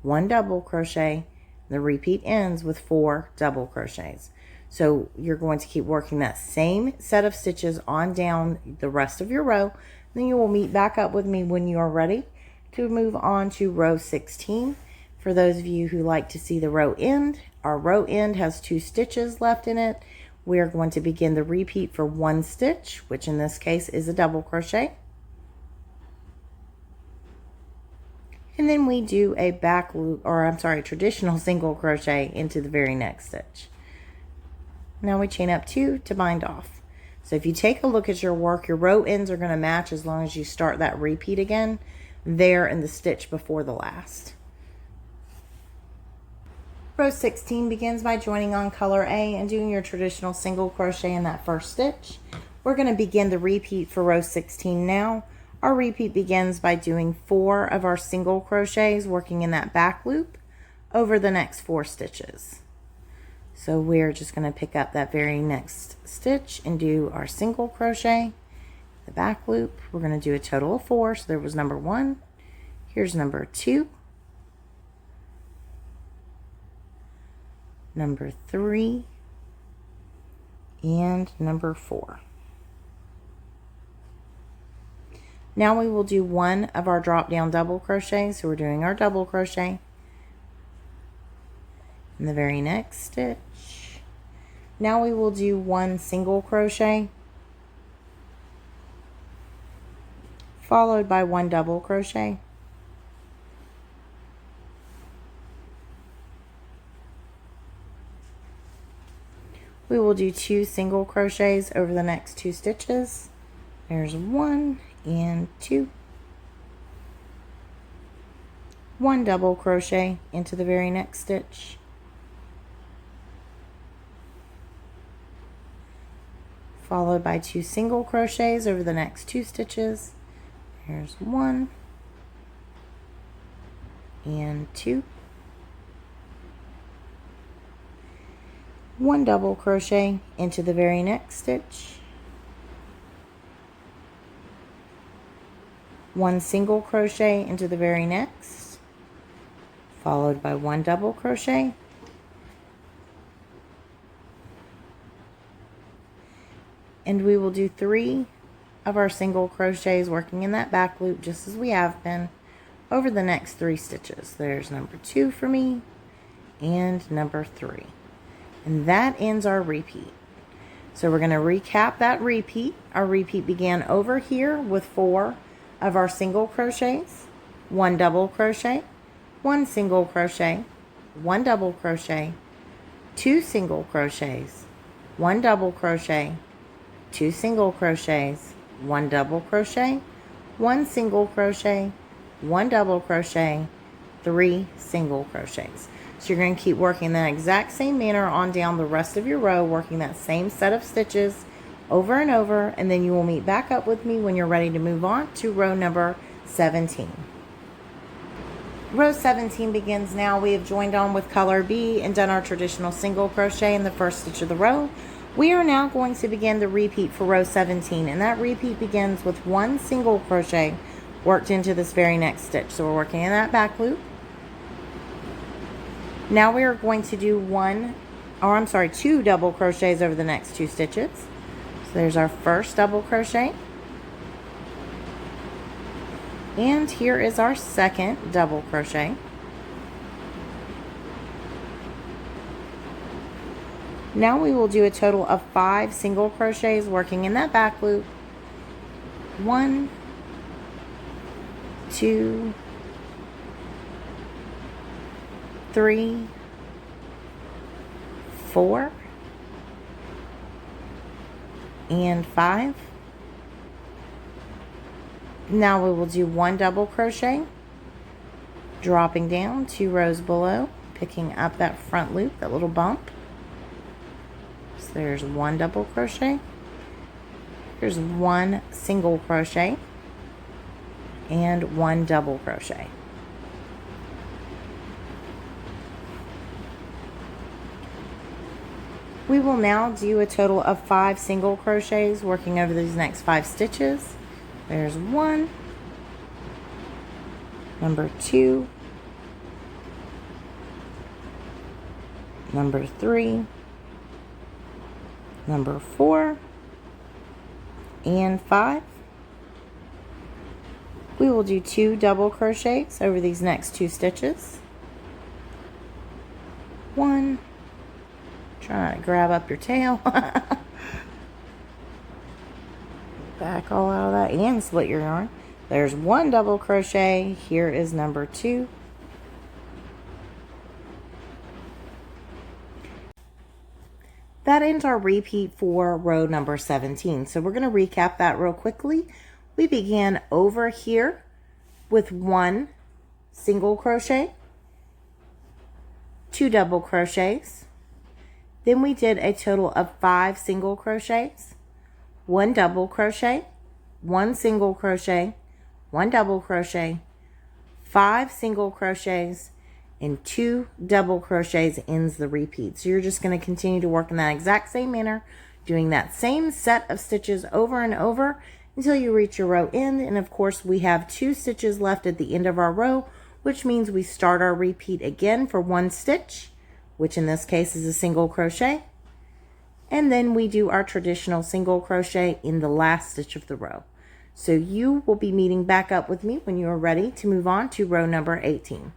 1 double crochet. The repeat ends with 4 double crochets. So you're going to keep working that same set of stitches on down the rest of your row. Then you will meet back up with me when you are ready to move on to row 16. For those of you who like to see the row end, our row end has 2 stitches left in it. We are going to begin the repeat for 1 stitch, which in this case is a double crochet. And then we do a back loop, or I'm sorry, traditional single crochet into the very next stitch. Now we chain up 2 to bind off. So if you take a look at your work, your row ends are going to match as long as you start that repeat again there in the stitch before the last. Row 16 begins by joining on color A and doing your traditional single crochet in that first stitch. We're going to begin the repeat for row 16 now. Our repeat begins by doing 4 of our single crochets working in that back loop over the next 4 stitches. So we're just going to pick up that very next stitch and do our single crochet, the back loop. We're going to do a total of 4. So there was number 1. Here's number 2. Number 3. And number 4. Now we will do one of our drop down double crochets. So we're doing our double crochet in the very next stitch. Now we will do one single crochet followed by one double crochet. We will do two single crochets over the next two stitches. There's one and two. One double crochet into the very next stitch. Followed by two single crochets over the next two stitches. There's one and two. One double crochet into the very next stitch. One single crochet into the very next, followed by one double crochet. And we will do three of our single crochets working in that back loop just as we have been over the next three stitches. There's number 2 for me and number 3. And that ends our repeat. So we're going to recap that repeat. Our repeat began over here with 4 of our single crochets, 1 double crochet, 1 single crochet, 1 double crochet, 2 single crochets, 1 double crochet, 2 single crochets, 1 double crochet, 1 single crochet, 1 double crochet, 3 single crochets. So you're going to keep working that exact same manner on down the rest of your row, working that same set of stitches over and over, and then you will meet back up with me when you're ready to move on to row number 17. Row 17 begins now. We have joined on with color B and done our traditional single crochet in the first stitch of the row. We are now going to begin the repeat for row 17, and that repeat begins with 1 single crochet worked into this very next stitch. So we're working in that back loop. Now we are going to do 2 double crochets over the next 2 stitches. So there's our first double crochet. And here is our second double crochet. Now we will do a total of 5 single crochets working in that back loop. 1, 2, 3, 4, and 5. Now we will do 1 double crochet, dropping down 2 rows below, picking up that front loop, that little bump. So there's 1 double crochet. Here's 1 single crochet and 1 double crochet. We will now do a total of 5 single crochets working over these next 5 stitches. There's 1, number 2, number 3, number 4, and 5. We will do 2 double crochets over these next 2 stitches. 1, try to grab up your tail. Back all out of that and split your yarn. There's 1 double crochet. Here is number 2. That ends our repeat for row number 17. So we're going to recap that real quickly. We began over here with 1 single crochet, 2 double crochets. Then we did a total of 5 single crochets, 1 double crochet, 1 single crochet, 1 double crochet, 5 single crochets, and 2 double crochets ends the repeat. So you're just going to continue to work in that exact same manner, doing that same set of stitches over and over until you reach your row end. And of course, we have 2 stitches left at the end of our row, which means we start our repeat again for 1 stitch, which in this case is a single crochet. And then we do our traditional single crochet in the last stitch of the row. So you will be meeting back up with me when you are ready to move on to row number 18.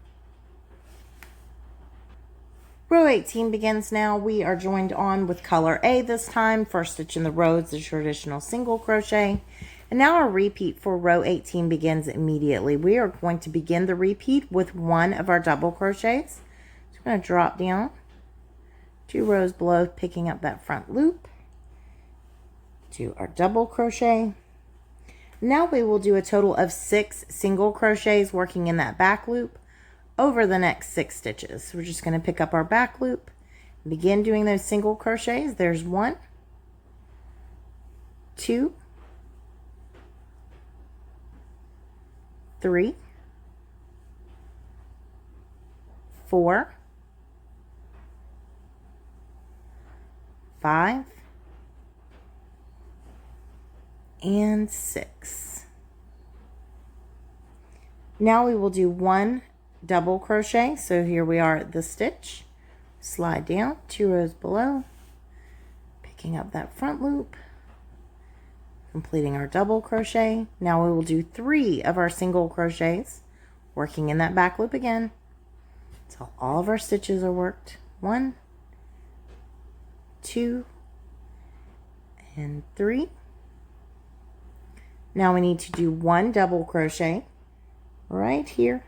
Row 18 begins now. We are joined on with color A this time. First stitch in the row is the traditional single crochet. And now our repeat for row 18 begins immediately. We are going to begin the repeat with one of our double crochets. So I'm going to drop down 2 rows below, picking up that front loop, do our double crochet. Now we will do a total of 6 single crochets working in that back loop over the next 6 stitches. So we're just going to pick up our back loop, begin doing those single crochets. There's 1, 2, 3, 4, 5, and 6. Now we will do 1 double crochet. So here we are at the stitch, slide down 2 rows below, picking up that front loop, completing our double crochet. Now we will do 3 of our single crochets, working in that back loop again until all of our stitches are worked. 1, 2, and 3. Now we need to do 1 double crochet right here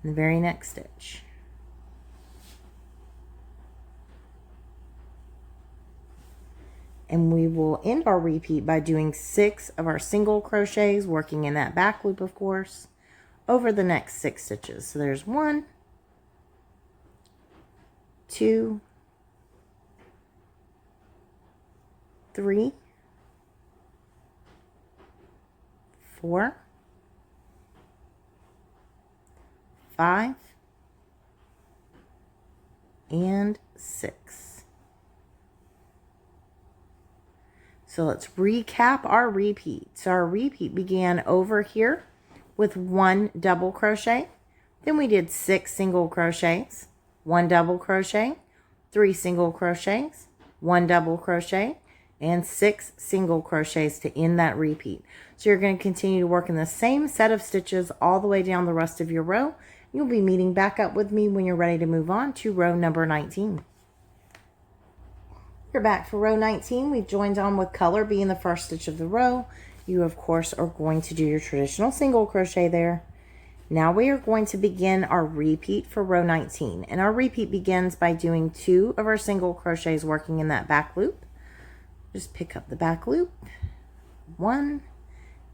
in the very next stitch. And we will end our repeat by doing 6 of our single crochets, working in that back loop, of course, over the next 6 stitches. So there's 1, 2, 3, 4, 5, and 6. So let's recap our repeat. So our repeat began over here with 1 double crochet. Then we did 6 single crochets, 1 double crochet, 3 single crochets, 1 double crochet, and 6 single crochets to end that repeat. So you're going to continue to work in the same set of stitches all the way down the rest of your row. You'll be meeting back up with me when you're ready to move on to row number 19. We're back for row 19. We've joined on with color being the first stitch of the row. You, of course, are going to do your traditional single crochet there. Now we are going to begin our repeat for row 19. And our repeat begins by doing 2 of our single crochets working in that back loop. Just pick up the back loop. 1.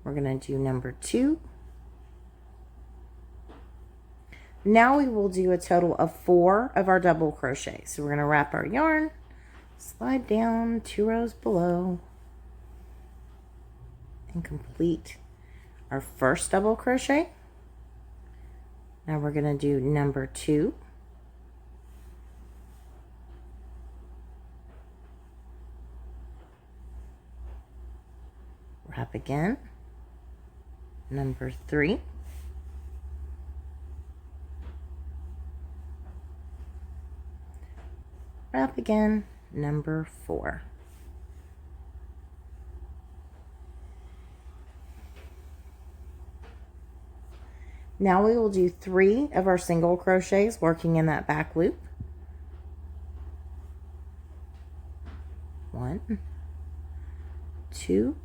We're going to do number 2. Now we will do a total of 4 of our double crochets. So we're going to wrap our yarn, slide down 2 rows below, and complete our first double crochet. Now we're going to do number 2. Wrap again, number 3. Wrap again, number 4. Now we will do 3 of our single crochets working in that back loop. 1, 2,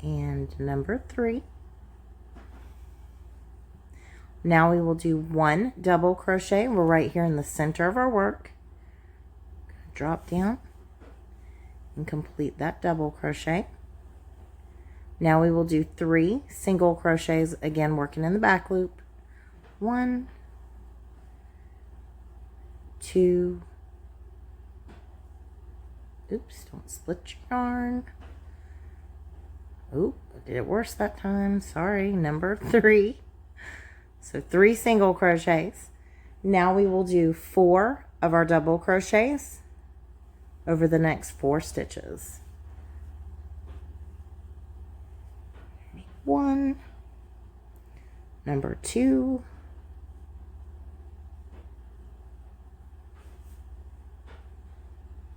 and number 3. Now we will do 1 double crochet. We're right here in the center of our work. Drop down and complete that double crochet. Now we will do 3 single crochets, again working in the back loop. 1, 2, oops, don't split your yarn. Oh, I did it worse that time. Sorry, number 3. So 3 single crochets. Now we will do 4 of our double crochets over the next 4 stitches. 1, number 2,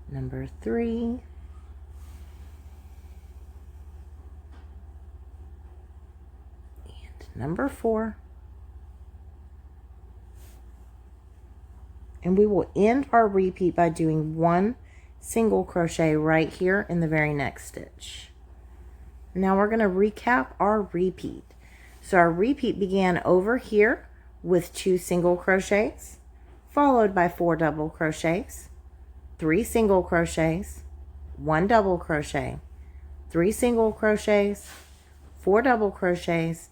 number 3, number 4. And we will end our repeat by doing 1 single crochet right here in the very next stitch. Now we're going to recap our repeat. So our repeat began over here with 2 single crochets, followed by 4 double crochets, 3 single crochets, 1 double crochet, 3 single crochets, 4 double crochets,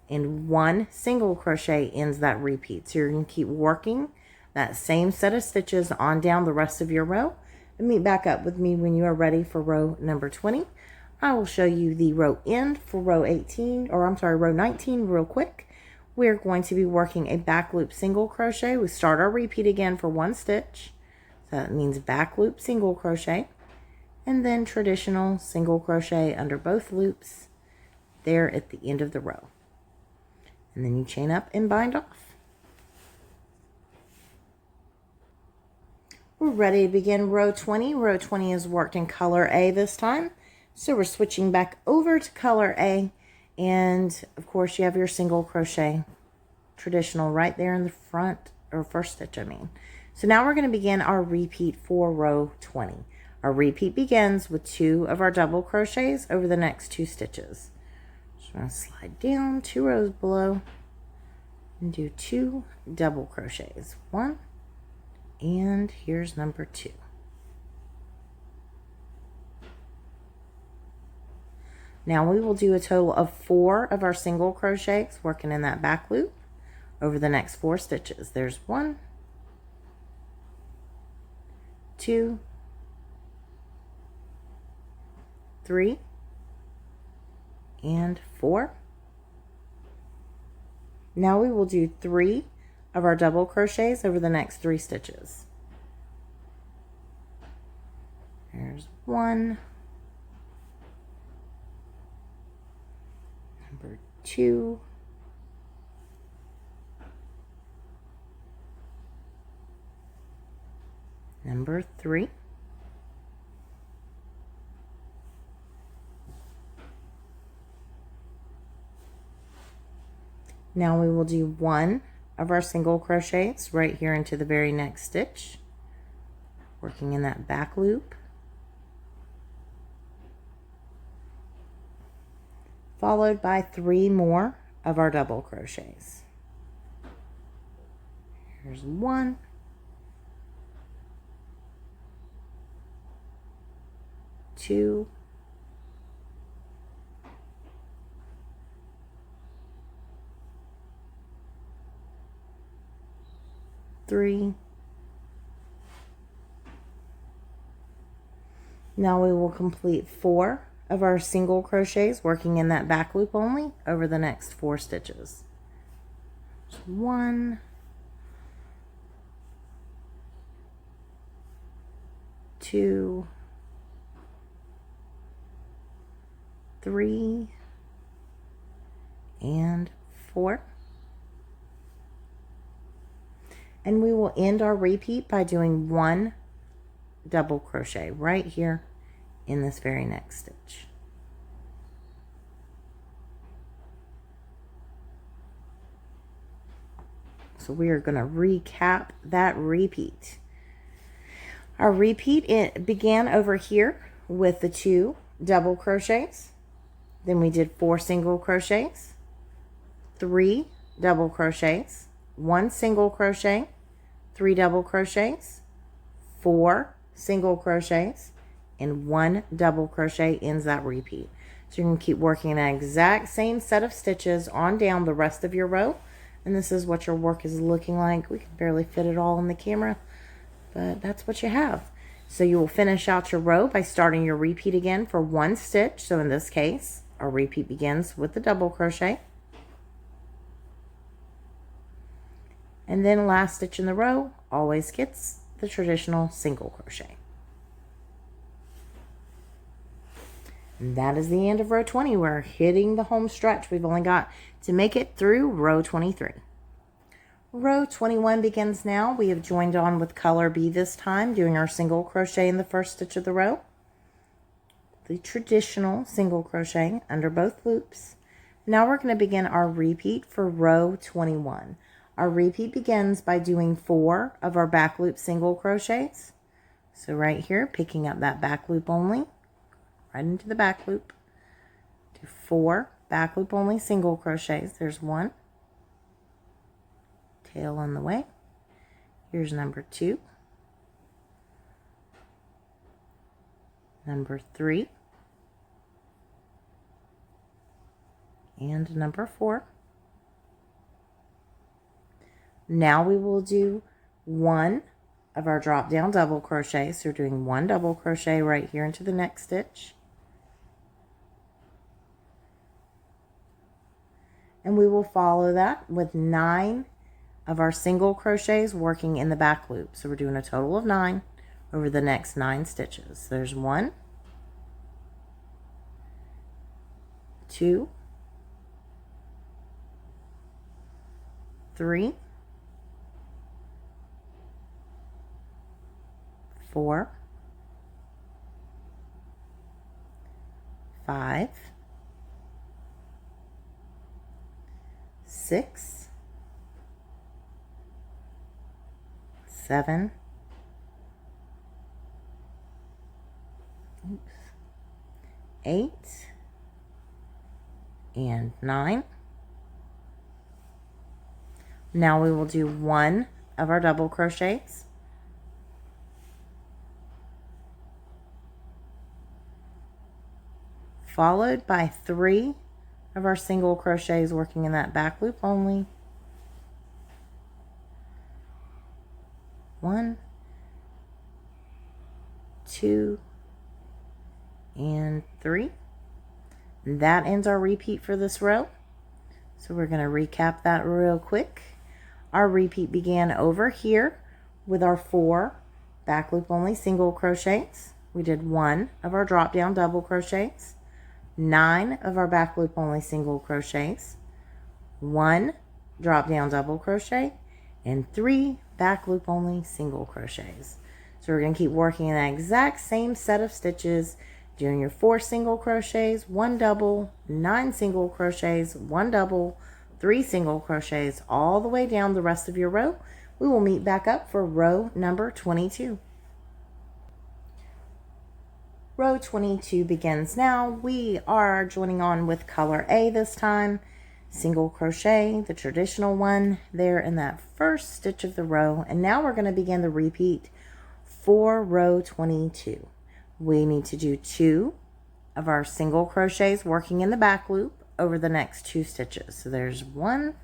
and 1 single crochet ends that repeat. So you're going to keep working that same set of stitches on down the rest of your row, and meet back up with me when you are ready for row number 20. I will show you the row end for row 18, or I'm sorry, row 19 real quick. We're going to be working a back loop single crochet. We start our repeat again for 1 stitch. So that means back loop single crochet, and then traditional single crochet under both loops there at the end of the row. And then you chain up and bind off. We're ready to begin row 20. Row 20 is worked in color A this time. So we're switching back over to color A, and of course you have your single crochet traditional right there in the front, or first stitch I mean. So now we're going to begin our repeat for row 20. Our repeat begins with 2 of our double crochets over the next 2 stitches. So I'm going to slide down 2 rows below and do 2 double crochets. 1, and here's number 2. Now we will do a total of 4 of our single crochets working in that back loop over the next 4 stitches. There's 1, 2, 3, and 4. Now we will do 3 of our double crochets over the next 3 stitches. There's 1, number 2, number 3, now we will do 1 of our single crochets right here into the very next stitch, working in that back loop, followed by 3 more of our double crochets. Here's 1, 2, 3. Now we will complete 4 of our single crochets working in that back loop only over the next 4 stitches. 1, 2, 3, and 4. And we will end our repeat by doing 1 double crochet right here in this very next stitch. So we are going to recap that repeat. Our repeat, it began over here with the 2 double crochets. Then we did 4 single crochets, 3 double crochets, 1 single crochet, 3 double crochets, 4 single crochets, and 1 double crochet ends that repeat. So you're going to keep working that exact same set of stitches on down the rest of your row. And this is what your work is looking like. We can barely fit it all in the camera, but that's what you have. So you will finish out your row by starting your repeat again for 1 stitch. So in this case, our repeat begins with the double crochet. And then last stitch in the row always gets the traditional single crochet. And that is the end of row 20. We're hitting the home stretch. We've only got to make it through row 23. Row 21 begins now. We have joined on with color B this time, doing our single crochet in the first stitch of the row, the traditional single crochet under both loops, Now we're going to begin our repeat for row 21. Our repeat begins by doing 4 of our back loop single crochets. So right here, picking up that back loop only, right into the back loop. Do 4 back loop only single crochets. There's 1. Tail on the way. Here's number 2. Number 3. And number 4. Now we will do 1 of our drop down double crochet. So we're doing 1 double crochet right here into the next stitch. And we will follow that with 9 of our single crochets working in the back loop. So we're doing a total of 9 over the next 9 stitches. So there's 1, 2, 3, 4, 5, 6, 7, 8, and 9. Now we will do 1 of our double crochets. Followed by 3 of our single crochets working in that back loop only. 1, 2, and 3. And that ends our repeat for this row. So we're going to recap that real quick. Our repeat began over here with our 4 back loop only single crochets. We did 1 of our drop down double crochets, 9 of our back loop only single crochets, 1 drop down double crochet, and 3 back loop only single crochets. So we're going to keep working in that exact same set of stitches, doing your 4 single crochets, 1 double, 9 single crochets, 1 double, 3 single crochets, all the way down the rest of your row. We will meet back up for row number 22. Row 22 begins now. We are joining on with color A this time. Single crochet, the traditional one there in that first stitch of the row. And now we're going to begin the repeat for row 22. We need to do 2 of our single crochets working in the back loop over the next 2 stitches. So there's 1,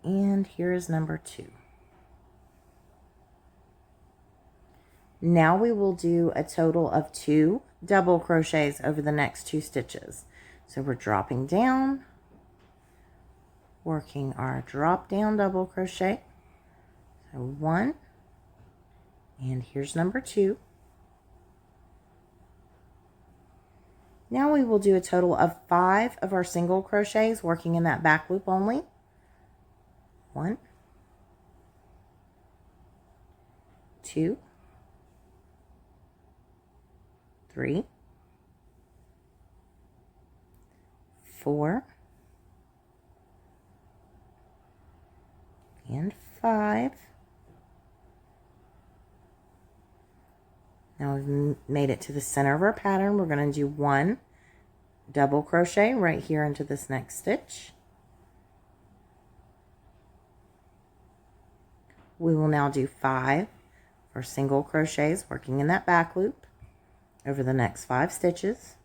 and here is number 2. Now we will do a total of 2 double crochets over the next 2 stitches. So we're dropping down, working our drop down double crochet. So 1, and here's number 2. Now we will do a total of 5 of our single crochets working in that back loop only. 1, 2, 3, 4, and 5. Now we've made it to the center of our pattern. We're going to do 1 double crochet right here into this next stitch. We will now do 5 for single crochets working in that back loop over the next 5 stitches.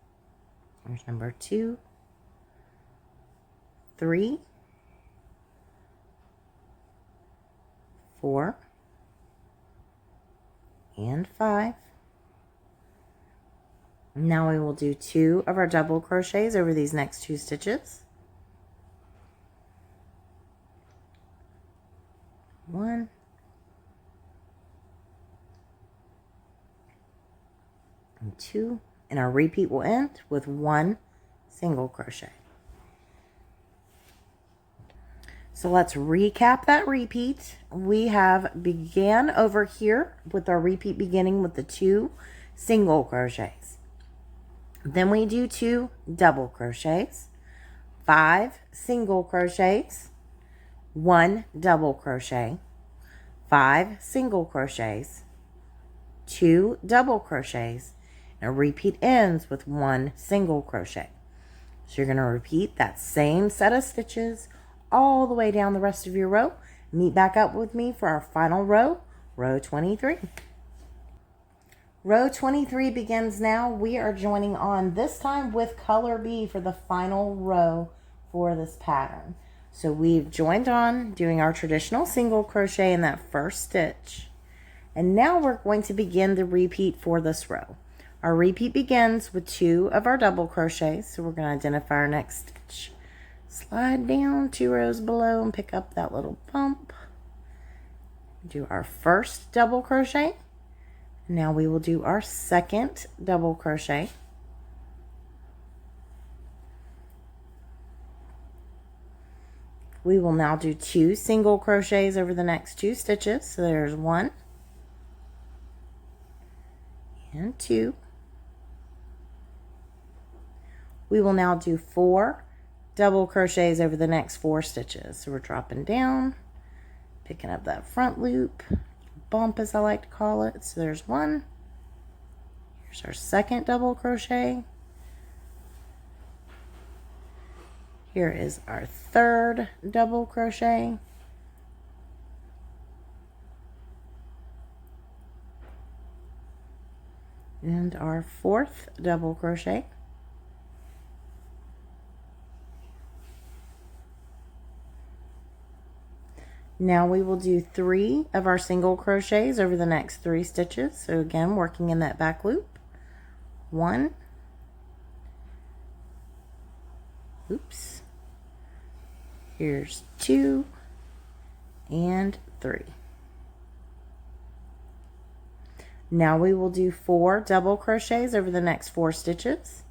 There's number 2, 3, 4, and 5. Now we will do 2 of our double crochets over these next 2 stitches. 1, and 2, and our repeat will end with 1 single crochet. So let's recap that repeat. We have began over here with our repeat beginning with the 2 single crochets. Then we do 2 double crochets, 5 single crochets, 1 double crochet, 5 single crochets, 2 double crochets, and a repeat ends with 1 single crochet. So you're going to repeat that same set of stitches all the way down the rest of your row. Meet back up with me for our final row, row 23. Row 23 begins now. We are joining on this time with color B for the final row for this pattern. So we've joined on doing our traditional single crochet in that first stitch. And now we're going to begin the repeat for this row. Our repeat begins with 2 of our double crochets. So we're going to identify our next stitch. Slide down 2 rows below and pick up that little bump. Do our first double crochet. Now we will do our second double crochet. We will now do 2 single crochets over the next 2 stitches. So there's 1 and 2. We will now do 4 double crochets over the next 4 stitches. So we're dropping down, picking up that front loop, bump as I like to call it. So there's 1. Here's our second double crochet. Here is our third double crochet. And our fourth double crochet. Now we will do 3 of our single crochets over the next 3 stitches. So again, working in that back loop. 1. Oops. Here's 2 and 3. Now we will do 4 double crochets over the next 4 stitches.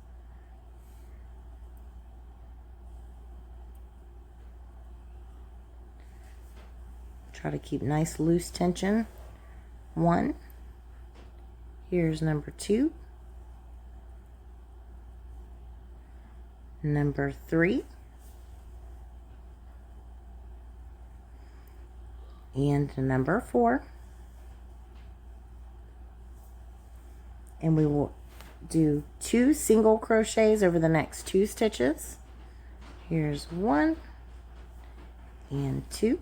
Try to keep nice loose tension. 1. Here's number 2. Number 3. And number 4. And we will do 2 single crochets over the next 2 stitches. Here's 1 and 2.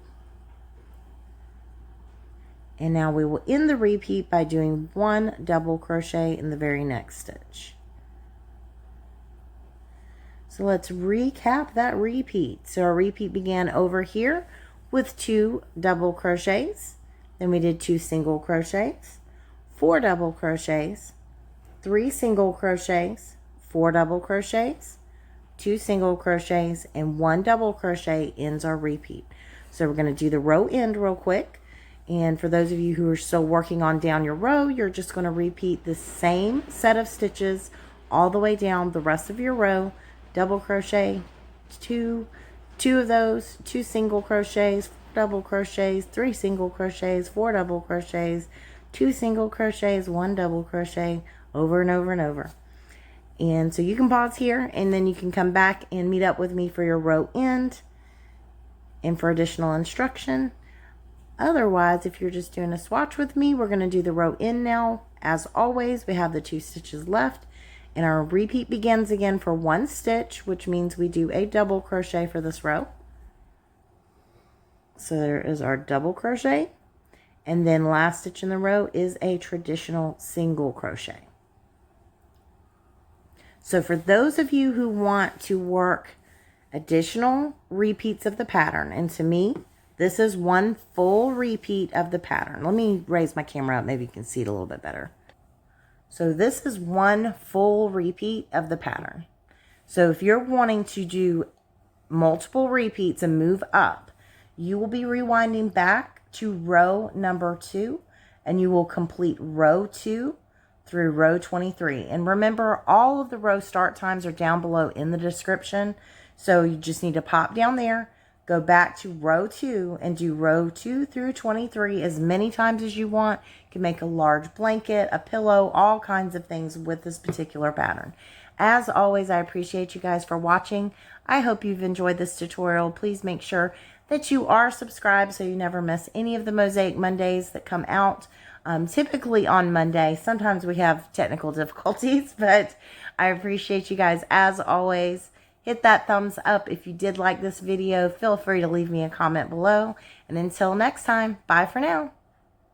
And now we will end the repeat by doing 1 double crochet in the very next stitch. So let's recap that repeat. So our repeat began over here with 2 double crochets. Then we did 2 single crochets, 4 double crochets, 3 single crochets, 4 double crochets, 2 single crochets, and 1 double crochet ends our repeat. So we're going to do the row end real quick. And for those of you who are still working on down your row, you're just going to repeat the same set of stitches all the way down the rest of your row. Double crochet, 2 of those, 2 single crochets, 4 double crochets, 3 single crochets, 4 double crochets, 2 single crochets, 1 double crochet, over and over and over. And so you can pause here and then you can come back and meet up with me for your row end and for additional instruction. Otherwise, if you're just doing a swatch with me, we're going to do the row end now. As always, we have the 2 stitches left, and our repeat begins again for 1 stitch, which means we do a double crochet for this row. So there is our double crochet, and then last stitch in the row is a traditional single crochet. So for those of you who want to work additional repeats of the pattern, and to me, this is 1 full repeat of the pattern. Let me raise my camera up. Maybe you can see it a little bit better. So this is 1 full repeat of the pattern. So if you're wanting to do multiple repeats and move up, you will be rewinding back to row number 2, and you will complete row 2 through row 23. And remember, all of the row start times are down below in the description. So you just need to pop down there, go back to row 2 and do row 2 through 23 as many times as you want. You can make a large blanket, a pillow, all kinds of things with this particular pattern. As always, I appreciate you guys for watching. I hope you've enjoyed this tutorial. Please make sure that you are subscribed so you never miss any of the Mosaic Mondays that come out. Typically on Monday. Sometimes we have technical difficulties, but I appreciate you guys as always. Hit that thumbs up if you did like this video. Feel free to leave me a comment below. And until next time, bye for now.